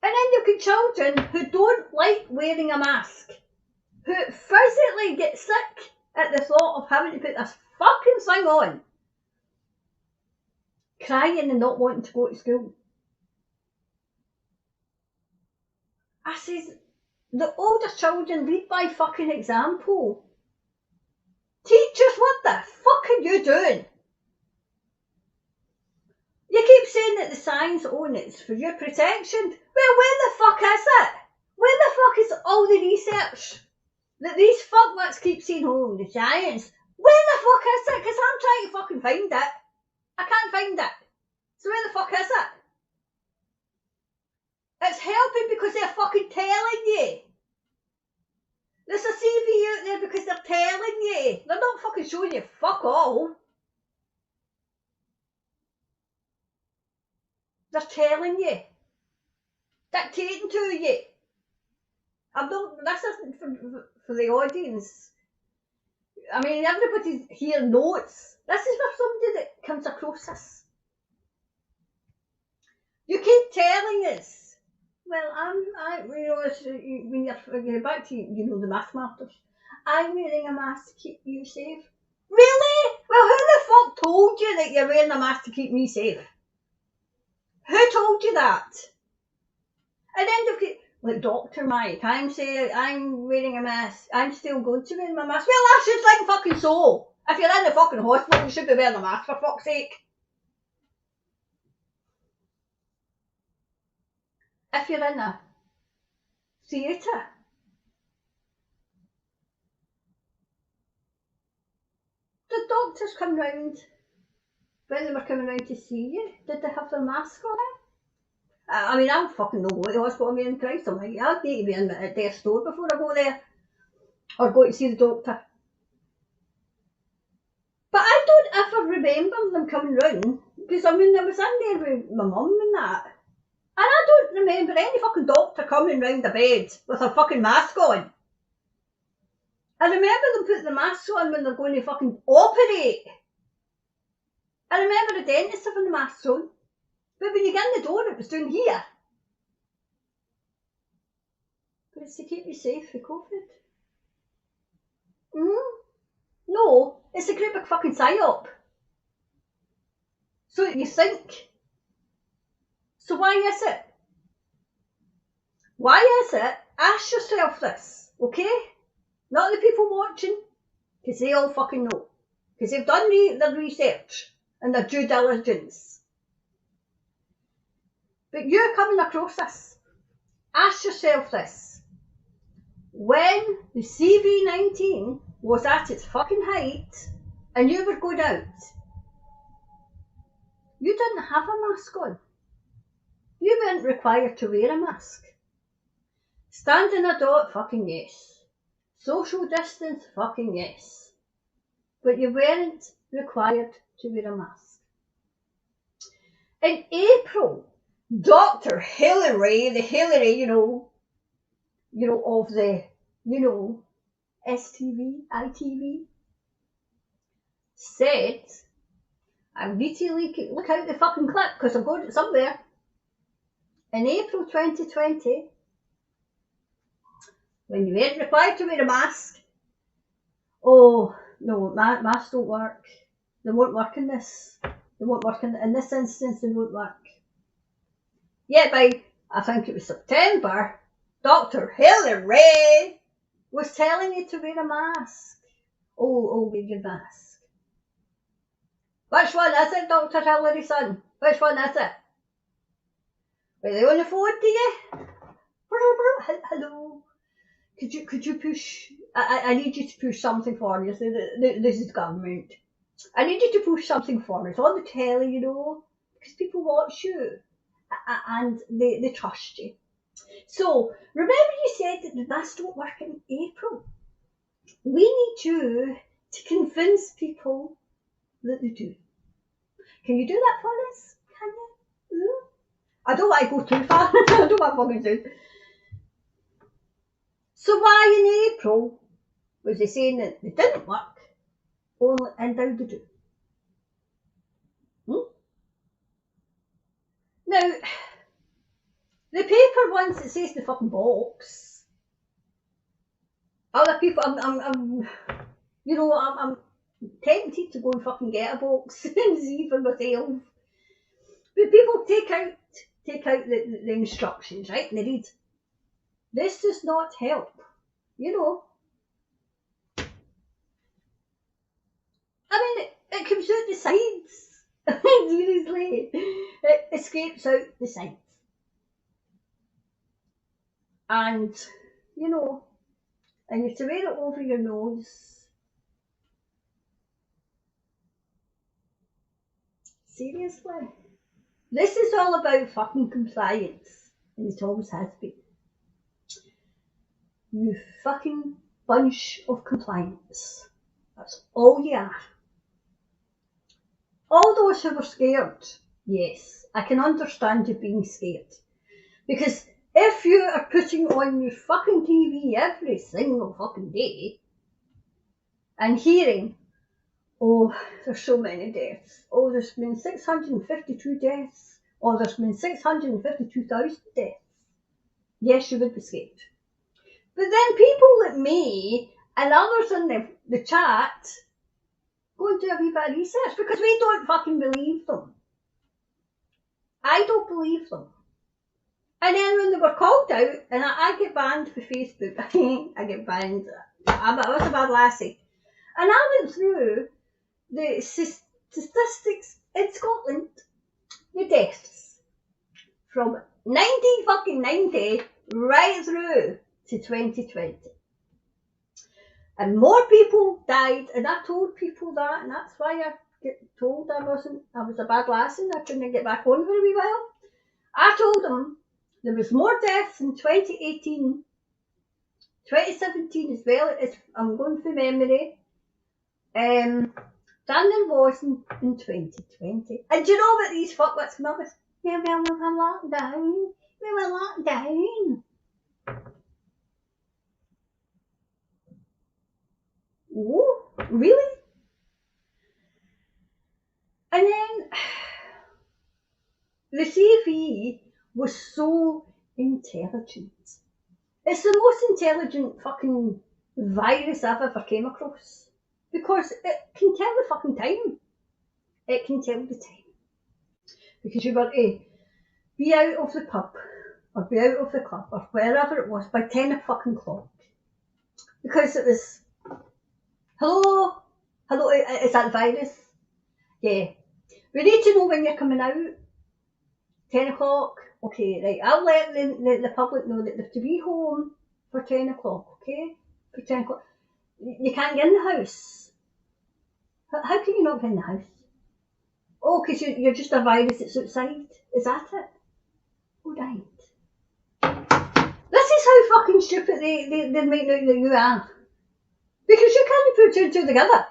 And then you've got children who don't like wearing a mask, who physically get sick at the thought of having to put this fucking thing on, crying and not wanting to go to school. I says, the older children lead by fucking example. Teachers, what the fuck are you doing? You keep saying that the science it's for your protection. Well, where the fuck is it? Where the fuck is all the research that these fuckwits keep saying, the science? Where the fuck is it? Because I'm trying to fucking find it. I can't find it. So where the fuck is it? It's helping because they're fucking telling you. There's a CV out there because they're telling you. They're not fucking showing you fuck all. They're telling you. Dictating to you. This isn't for the audience. I mean, everybody here knows. This is for somebody that comes across this. You keep telling us, well, when you're back to, the math martyrs, I'm wearing a mask to keep you safe. Really? Well, who the fuck told you that you're wearing a mask to keep me safe? Who told you that? And then like Dr. Mike, I'm saying I'm wearing a mask. I'm still going to wear my mask. Well, that's just like fucking so. If you're in the fucking hospital, you should be wearing a mask, for fuck's sake. If you're in a theatre. Did doctors come round when they were coming round to see you? Did they have their mask on? I mean, I'm fucking no go to the hospital, I mean, Christ almighty. I'd need to be in at their store before I go there. Or go to see the doctor. But I don't ever remember them coming round. Because, I mean, I was in there with my mum and that. And I don't remember any fucking doctor coming round the bed with a fucking mask on. I remember them putting the masks on when they're going to fucking operate. I remember the dentist having the masks on. But when you get in the door, it was down here. But it's to keep you safe for COVID. No, it's a great big fucking psyop. So you think. So why is it? Why is it? Ask yourself this, okay? Not the people watching, because they all fucking know. Because they've done their research and their due diligence. But you're coming across this. Ask yourself this. When the CV-19 was at its fucking height and you were going out, you didn't have a mask on. You weren't required to wear a mask. Stand in a dot, fucking yes. Social distance, fucking yes. But you weren't required to wear a mask. In April, Dr. Hillary, the Hillary, of the, STV, ITV, said, I need to look out the fucking clip because I've got it somewhere. In April 2020, when you weren't required to wear a mask, oh, no, masks don't work. They won't work in this. They won't work in this instance, they won't work. Yet by, I think it was September, Dr. Hillary was telling you to wear a mask. Oh, wear your mask. Which one is it, Dr. Hillary, son? Which one is it? Were they on the phone to you? Hello. Could you push? I need you to push something for me. This is government. I need you to push something for me. It's on the telly, because people watch you and they trust you. So remember you said that the masks don't work in April. We need you to convince people that they do. Can you do that for us? Can you? I don't want to go too far. I don't want to fucking do. So why in April was they saying that they didn't work, only and now they do? Now, the paper ones that says the fucking box. Other people, I'm tempted to go and fucking get a box and see for myself. But people take out the instructions, right? And they read, this does not help, I mean, it comes out the sides. Seriously. It escapes out the sides. And, and you have to wear it over your nose. Seriously. This is all about fucking compliance. And it always has been. You fucking bunch of compliance. That's all you are. All those who were scared, yes, I can understand you being scared. Because if you are putting on your fucking TV every single fucking day, and hearing, oh, there's so many deaths. Oh, there's been 652 deaths. Or there's been 652,000 deaths. Yes, you would be scared. But then people like me and others in the chat go and do a wee bit of research because we don't fucking believe them. I don't believe them. And then when they were called out, and I get banned for Facebook, I get banned. I was a bad lassie. And I went through the statistics in Scotland, the deaths, from 1990 right through to 2020. And more people died, and I told people that, and that's why I get told I was a bad lassie and I couldn't get back on for a wee while. I told them there was more deaths in 2018, 2017 as well, I'm going from memory, than there was in 2020. And do you know what these fuckwits come up with? Yeah, well, we were locked down. We were locked down. Oh, really? And then the CV was so intelligent. It's the most intelligent fucking virus I've ever came across. Because it can tell the fucking time. It can tell the time. Because you were to be out of the pub, or be out of the club, or wherever it was, by 10 o'clock. Because it was, hello, is that the virus? Yeah. We need to know when you're coming out. 10 o'clock. Okay, right. I'll let the public know that they're to be home for 10 o'clock, okay? For 10 o'clock. You can't get in the house. How can you not get in the house? Oh, because you're just a virus that's outside. Is that it? Oh, right. This is how fucking stupid they make out that you are. Because you can't put two and two together.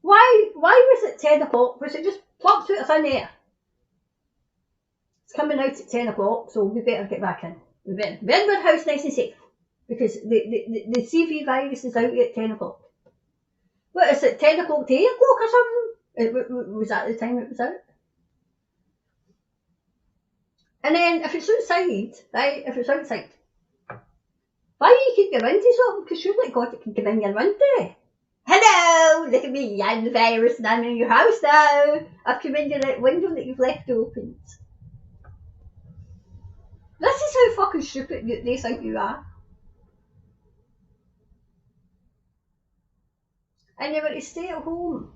Why was it 10 o'clock? Was it just plopped out of thin air? It's coming out at 10 o'clock, so we better get back in. We better be in our house nice and safe. Because the CV virus is out at 10 o'clock. What is it, 10 o'clock to 8 o'clock or something? Was that the time it was out? And then if it's outside, right, why you keep your windows open? Because surely God it can come in your window. Hello, look at me, I'm the virus and I'm in your house now. I've come in your window that you've left open. This is how fucking stupid they think you are. And you were to stay at home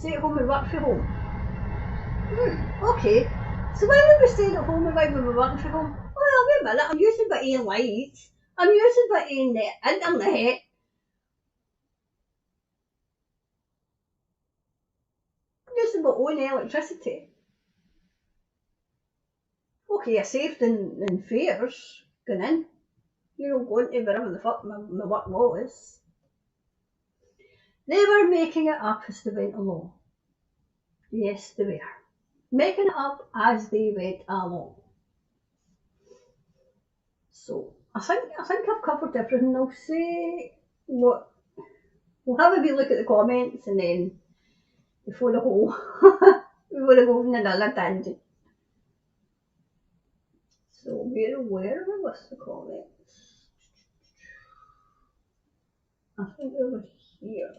and work from home. Okay. So why were we staying at home and why were we working from home? Well, wait a minute, I'm using my own lights. I'm using my own internet. I'm using my own electricity. Okay, I saved in fares going in. You know, going to wherever the fuck my work was. They were making it up as they went along. Yes, they were. Making it up as they went along. So, I think I've covered everything. I'll say what. We'll have a wee look at the comments and then before the whole, we want to go in another tangent. So, where were we with the comments? I think we were here.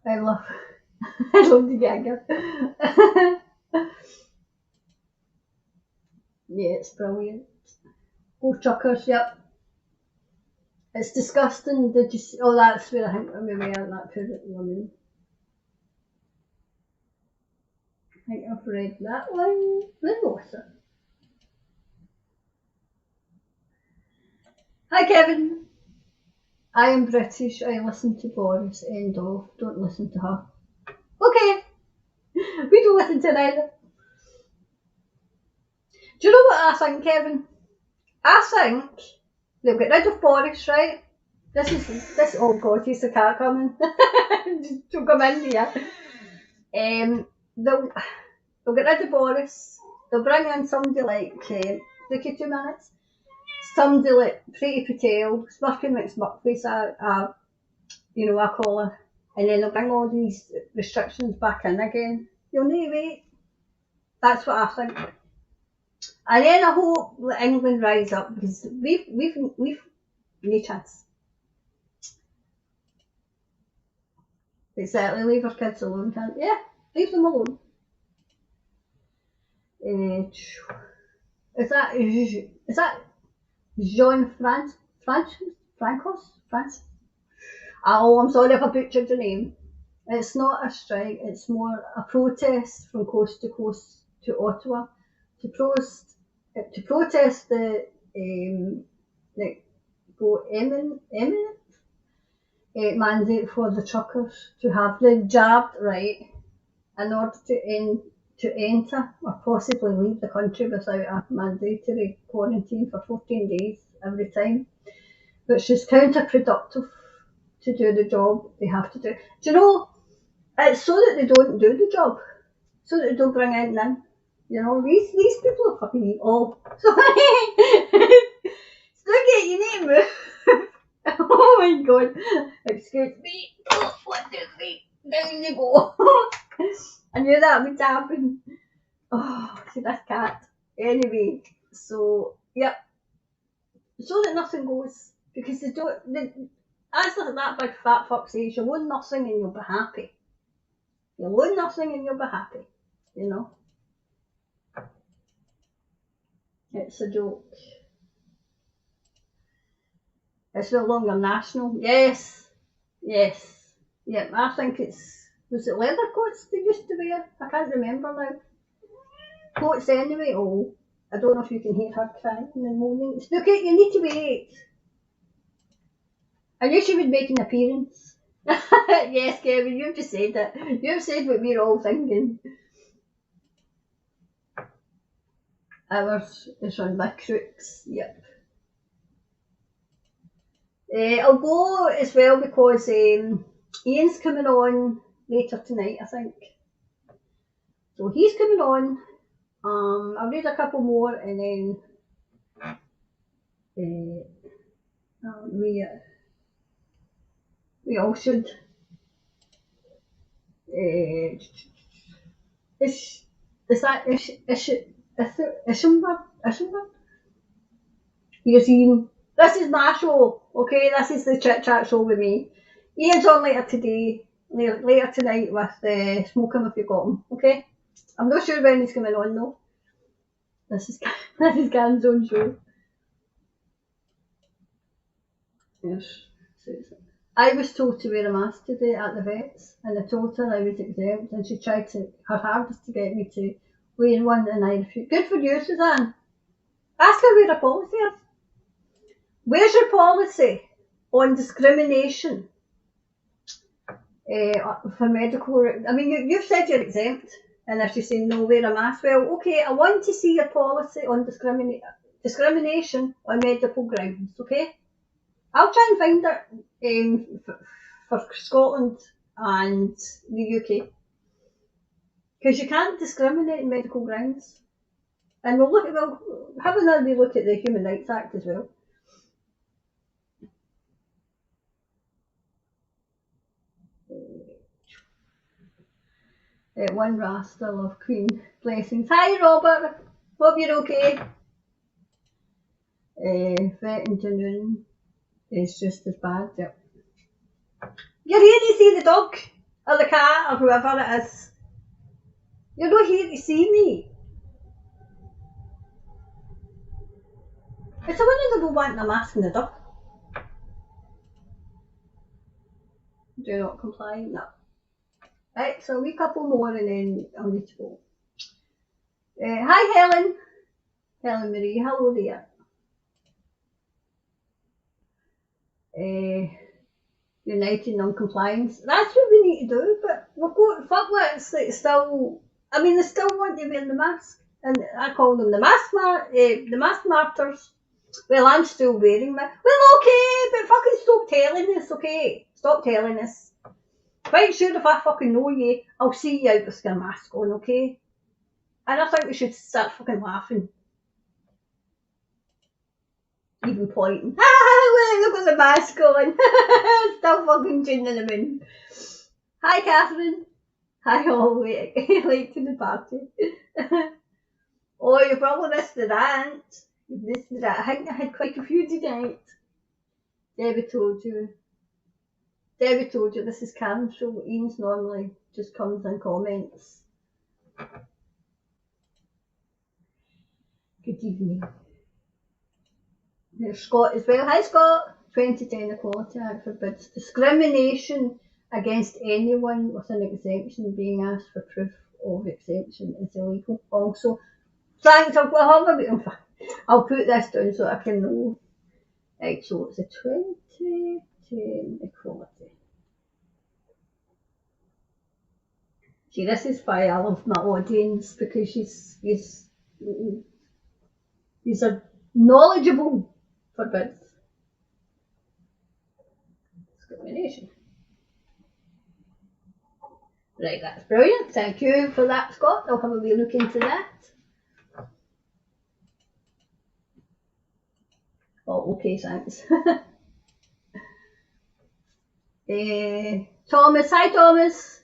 I love the gagger. Yeah, it's brilliant. Go chuckers, yep. It's disgusting. Did you see? Oh, that's where I think we were at that pivot woman. I think I've read that one. When was it? Hi, Kevin. I am British. I listen to Boris. End of. Don't listen to her. Okay. We don't listen to either. Do you know what I think, Kevin? I think they'll get rid of Boris, right? This. Oh God, here's the car coming. Don't come in here. They'll get rid of Boris. They'll bring in somebody like, look at 2 minutes. Somebody like Priti Patel, Smirky McSmurkface, you know, I call her, and then they'll bring all these restrictions back in again. You'll need to wait. That's what I think. And then I hope that England rise up, because we've no chance. Exactly, leave our kids alone, can't? Yeah, leave them alone. Is that Jean France? Oh, I'm sorry if I butchered the name. It's not a strike, it's more a protest from coast to coast to Ottawa to protest the like imminent mandate for the truckers to have the jab right in order to enter or possibly leave the country without a mandatory quarantine for 14 days every time, which is counterproductive to do the job they have to do. Do you know, it's so that they don't do the job, so that they don't bring anything in. You know, these people are fucking all. So, Snooky, you need to move. Oh my god. Excuse me. Oh, 1, 2, 3. Down you go. I knew that would happen. Oh, see this cat. Anyway, so, yep. So that nothing goes. Because they don't, as that big fat fuck says, you'll own nothing and you'll be happy. You'll own nothing and you'll be happy. You know? It's a joke. It's no longer national. Yes. Yeah, I think was it leather coats they used to wear? I can't remember now. Coats anyway. Oh, I don't know if you can hear her crying and moaning. Look, you need to wait. I knew she would make an appearance. Yes, Kevin, you've just said it. You've said what we're all thinking. Ours is run by crooks. Yep. I'll go as well because Ian's coming on later tonight, I think. So he's coming on. I'll read a couple more and then we all should. Is that Ishimber? Here's Ian. This is my show, okay? This is the Chit-Chat show with me. Ian's on later tonight with Smoke Him If You Got Him, okay? I'm not sure when he's coming on though. This is Karen's own show. Yes. I was told to wear a mask today at the vets, and I told her I was exempt, and she tried her hardest to get me to wear one, and I refused. Good for you, Suzanne. Ask her where her policy is. Where's your policy on discrimination for medical? I mean, you've said you're exempt, and if you say no, wear a mask, well, okay, I want to see your policy on discrimination on medical grounds, okay? I'll try and find it for Scotland and the UK, because you can't discriminate on medical grounds. And we'll have another wee look at the Human Rights Act as well. One Rasta, love Queen, blessings. Hi Robert, hope you're okay. Vet in June is just as bad, yep. You're here to see the dog, or the cat, or whoever it is. You're not here to see me. It's a wonder they don't want a mask in the dog. Do not comply, no. Right, so a wee couple more and then I'll need to go. Hi Helen Marie, hello there. United Non-Compliance. That's what we need to do, but we've got fuckwits that still, I mean, they still want to wear the mask, and I call them the mask martyrs. Well, I'm still wearing my. Well, okay, but fucking stop telling us, okay? Stop telling us. Quite sure if I fucking know you, I'll see you out with your mask on, okay? And I think we should start fucking laughing. Even pointing. Look at the mask on. Still fucking tuning them in. Hi, Catherine. Hi, all. Late to the party. Oh, you probably missed the rant. You missed the rant. I think I had quite a few tonight. Debbie told you this is Karen's show. Ian's normally just comes and comments. Good evening. There's Scott as well. Hi, Scott. 2010 Equality Act forbids discrimination against anyone with an exemption. Being asked for proof of exemption is illegal. Also, thanks. I'll put this down so I can know. Right, so it's a 2010 Equality. See, this is why I love my audience, because she's are knowledgeable forbids discrimination. Right, that's brilliant. Thank you for that, Scott. I'll have a wee look into that. Oh, okay, thanks. Thomas, hi Thomas.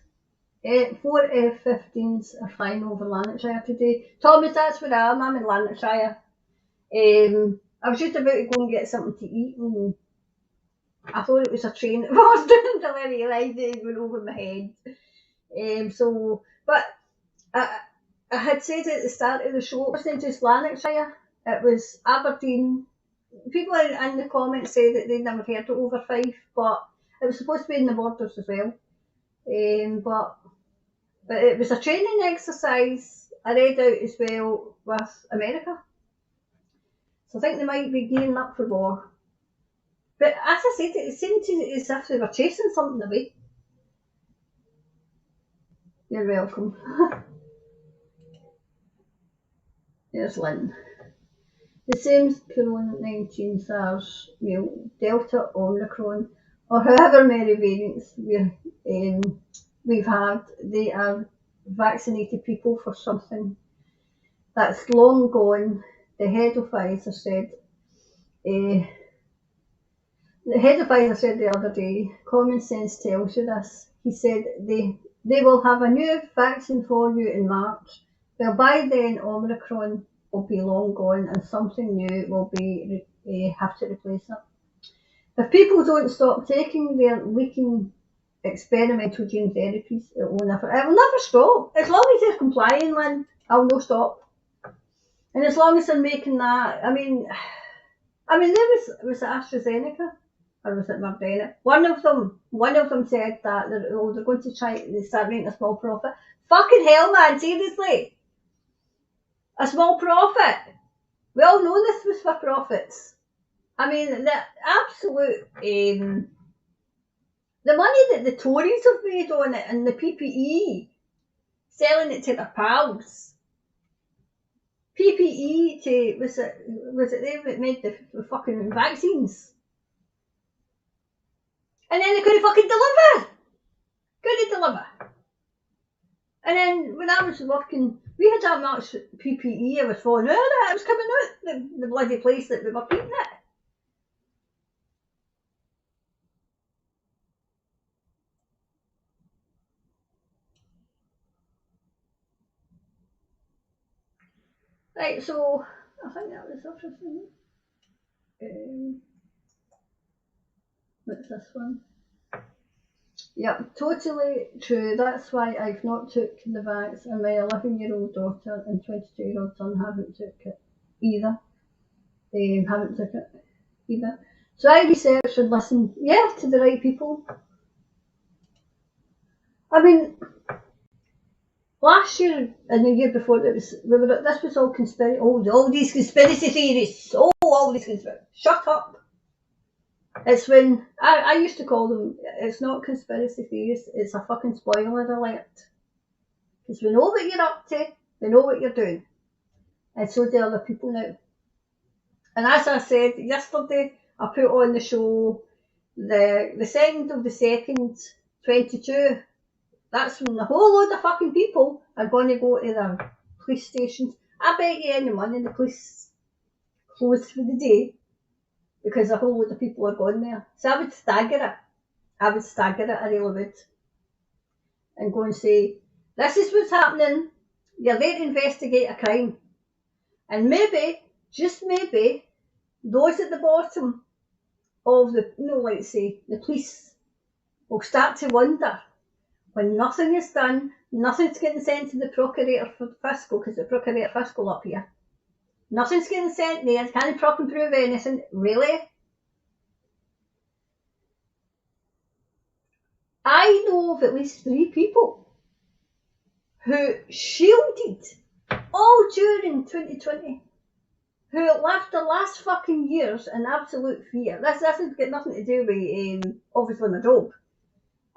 4 F-15s are flying over Lanarkshire today. Thomas, that's where I am. I'm in Lanarkshire. I was just about to go and get something to eat, and I thought it was a train at first until I realised it went over my head. But I had said at the start of the show, it wasn't just Lanarkshire, it was Aberdeen. People in the comments say that they'd never heard of over Fife, but it was supposed to be in the borders as well. But it was a training exercise I read out as well with America. So I think they might be gearing up for war. But as I said, it seemed as if they were chasing something away. You're welcome. There's Lynn. The same Corona-19 SARS, Delta, Omicron, or however many variants we've had, they are vaccinated people for something that's long gone. The head of Pfizer said the other day, common sense tells you this. He said they will have a new vaccine for you in March. Well, by then Omicron will be long gone and something new will be have to replace it. If people don't stop taking their leaking experimental gene therapies, it will never stop. As long as they're complying, Lynn, I'll no stop. And as long as they're making that, I mean, there was it AstraZeneca or was it Moderna? One of them said that they're going to start making a small profit. Fucking hell, man! Seriously, a small profit. We all know this was for profits. I mean, the absolute the money that the Tories have made on it and the PPE, selling it to their pals. PPE to was it them that made the fucking vaccines? And then they couldn't fucking deliver. And then when I was working, we had that much PPE I was falling out of it. It was coming out the bloody place that we were keeping it. Right, so I think that was everything. What's this one? Yep, totally true. That's why I've not took the vax, and my 11-year-old daughter and 22-year-old son haven't took it either. So I researched and listened, to the right people. I mean, last year and the year before, this was all conspiracy. All these conspiracy theories. All these conspiracy. Shut up. It's when I used to call them. It's not conspiracy theories. It's a fucking spoiler alert. Because we know what you're up to. We know what you're doing, and so do other people now. And as I said yesterday, I put on the show the 2nd of the 2nd, 22. That's when the whole load of fucking people are going to go to their police stations. I bet you any money the police closed for the day. because a whole load of people are gone there. So I would stagger it. I really would. And go and say, this is what's happening. You're there to investigate a crime. And maybe, just maybe, those at the bottom of the, like say, the police will start to wonder when nothing is done, nothing's getting sent to the Procurator Fiscal, because the Procurator Fiscal up here. Nothing's getting sent there, can't fucking prove anything. Really? I know of at least 3 people who shielded all during 2020, who lived the last fucking years in absolute fear. This has got nothing to do with, obviously, my job.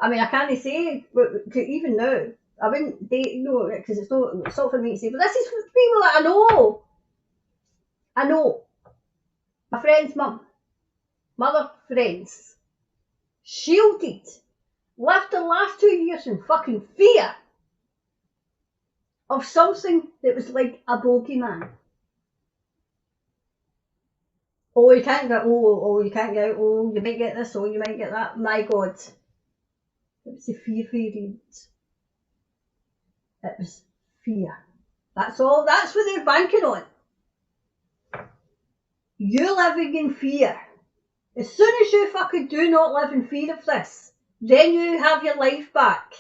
I mean, I can't say, even now, I wouldn't date, because it's not for me to say, but this is for people that I know. I know. My friend's mother friends, shielded, lived the last 2 years in fucking fear of something that was like a bogeyman. Oh, you can't get, you can't get, you might get this, you might get that. My God. It was the fear variant. It was fear. That's all, that's what they're banking on. You living in fear. As soon as you fucking do not live in fear of this, then you have your life back.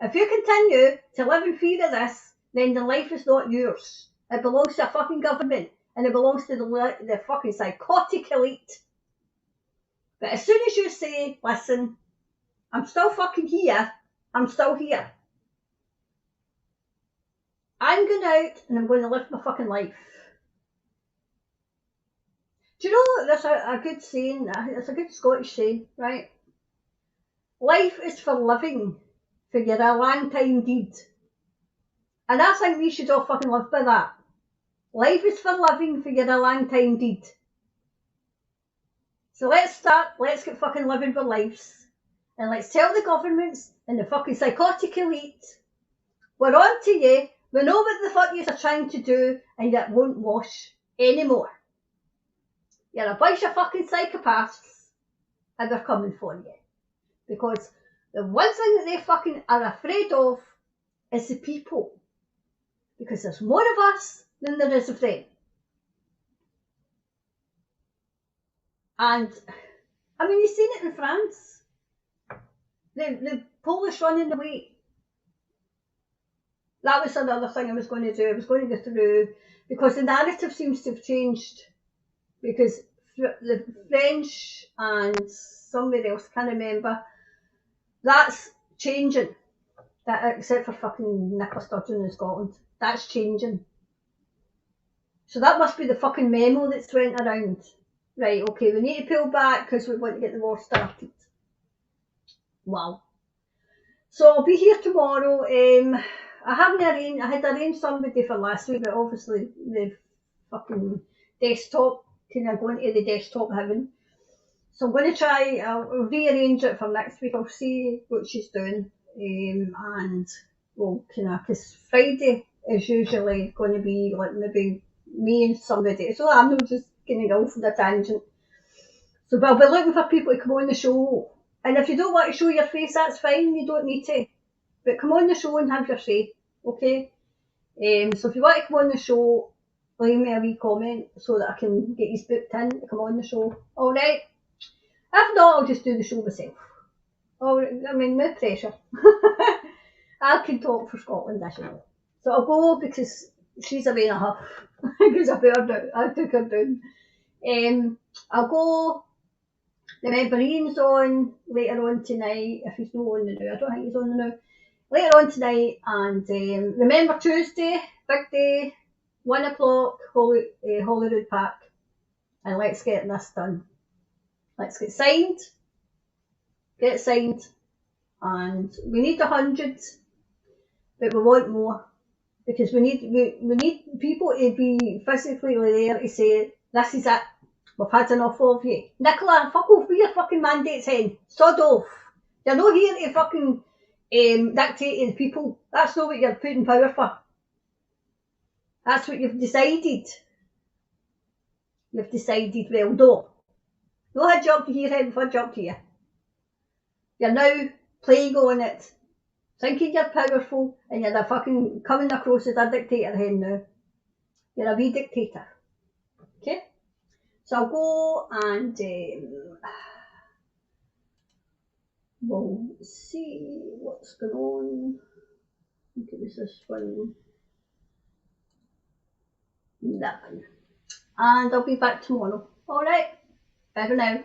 If you continue to live in fear of this, then the life is not yours. It belongs to a fucking government, and it belongs to the fucking psychotic elite. But as soon as you say, listen, I'm still fucking here, I'm still here. I'm going out and I'm going to live my fucking life. Do you know, there's a good saying, it's a good Scottish saying, right? Life is for living, for you're a long time deed. And I think we should all fucking live by that. Life is for living, for you're a long time deed. So let's get fucking living our lives. And let's tell the governments and the fucking psychotic elite, we're on to you, we know what the fuck you are trying to do, and it won't wash anymore. You're a bunch of fucking psychopaths, and they're coming for you. Because the one thing that they fucking are afraid of is the people. Because there's more of us than there is of them. And, I mean, you've seen it in France. The Polish running away. That was another thing I was going to do. I was going to go through, because the narrative seems to have changed. Because the French and somebody else, can't remember, that's changing. That, except for fucking Nicola Sturgeon in Scotland. That's changing. So that must be the fucking memo that's went around. Right, okay, we need to pull back because we want to get the war started. Wow. So I'll be here tomorrow. I had arranged somebody for last week, but obviously the fucking desktop, kind of going to the desktop heaven. So I'm going to try, I'll rearrange it for next week. I'll see what she's doing. And well, because Friday is usually going to be like maybe me and somebody. So I'm not just going to go for the tangent. So but I'll be looking for people to come on the show. And if you don't want to show your face, that's fine. You don't need to. But come on the show and have your say. Okay? So if you want to come on the show, leave me a wee comment so that I can get you booked in to come on the show. Alright? If not, I'll just do the show myself. I mean, no pressure. I can talk for Scotland, as you know. So I'll go because she's away in a huff. Because I took her down. I'll go. Remember, Ian's on later on tonight. If he's not on the now, I don't think he's on the now. Later on tonight, and remember Tuesday, big day, 1 o'clock, Holyrood Park, and let's get this done. Let's get signed. Get signed, and we need 100, but we want more because we need people to be physically there to say this is it. We've had enough of you. Nicola, fuck off with your fucking mandates, hen. Sod off. You're not here to fucking dictate to the people. That's not what you're put in power for. That's what you've decided. You've decided, well, no. No had jumped to your head before I jumped to you. You're now playing on it, thinking you're powerful, and you're a fucking coming across as a dictator hen now. You're a wee dictator. Okay? So I'll go and we'll see what's going on. I think it was this one. That one. And I'll be back tomorrow. Alright? Bye for now.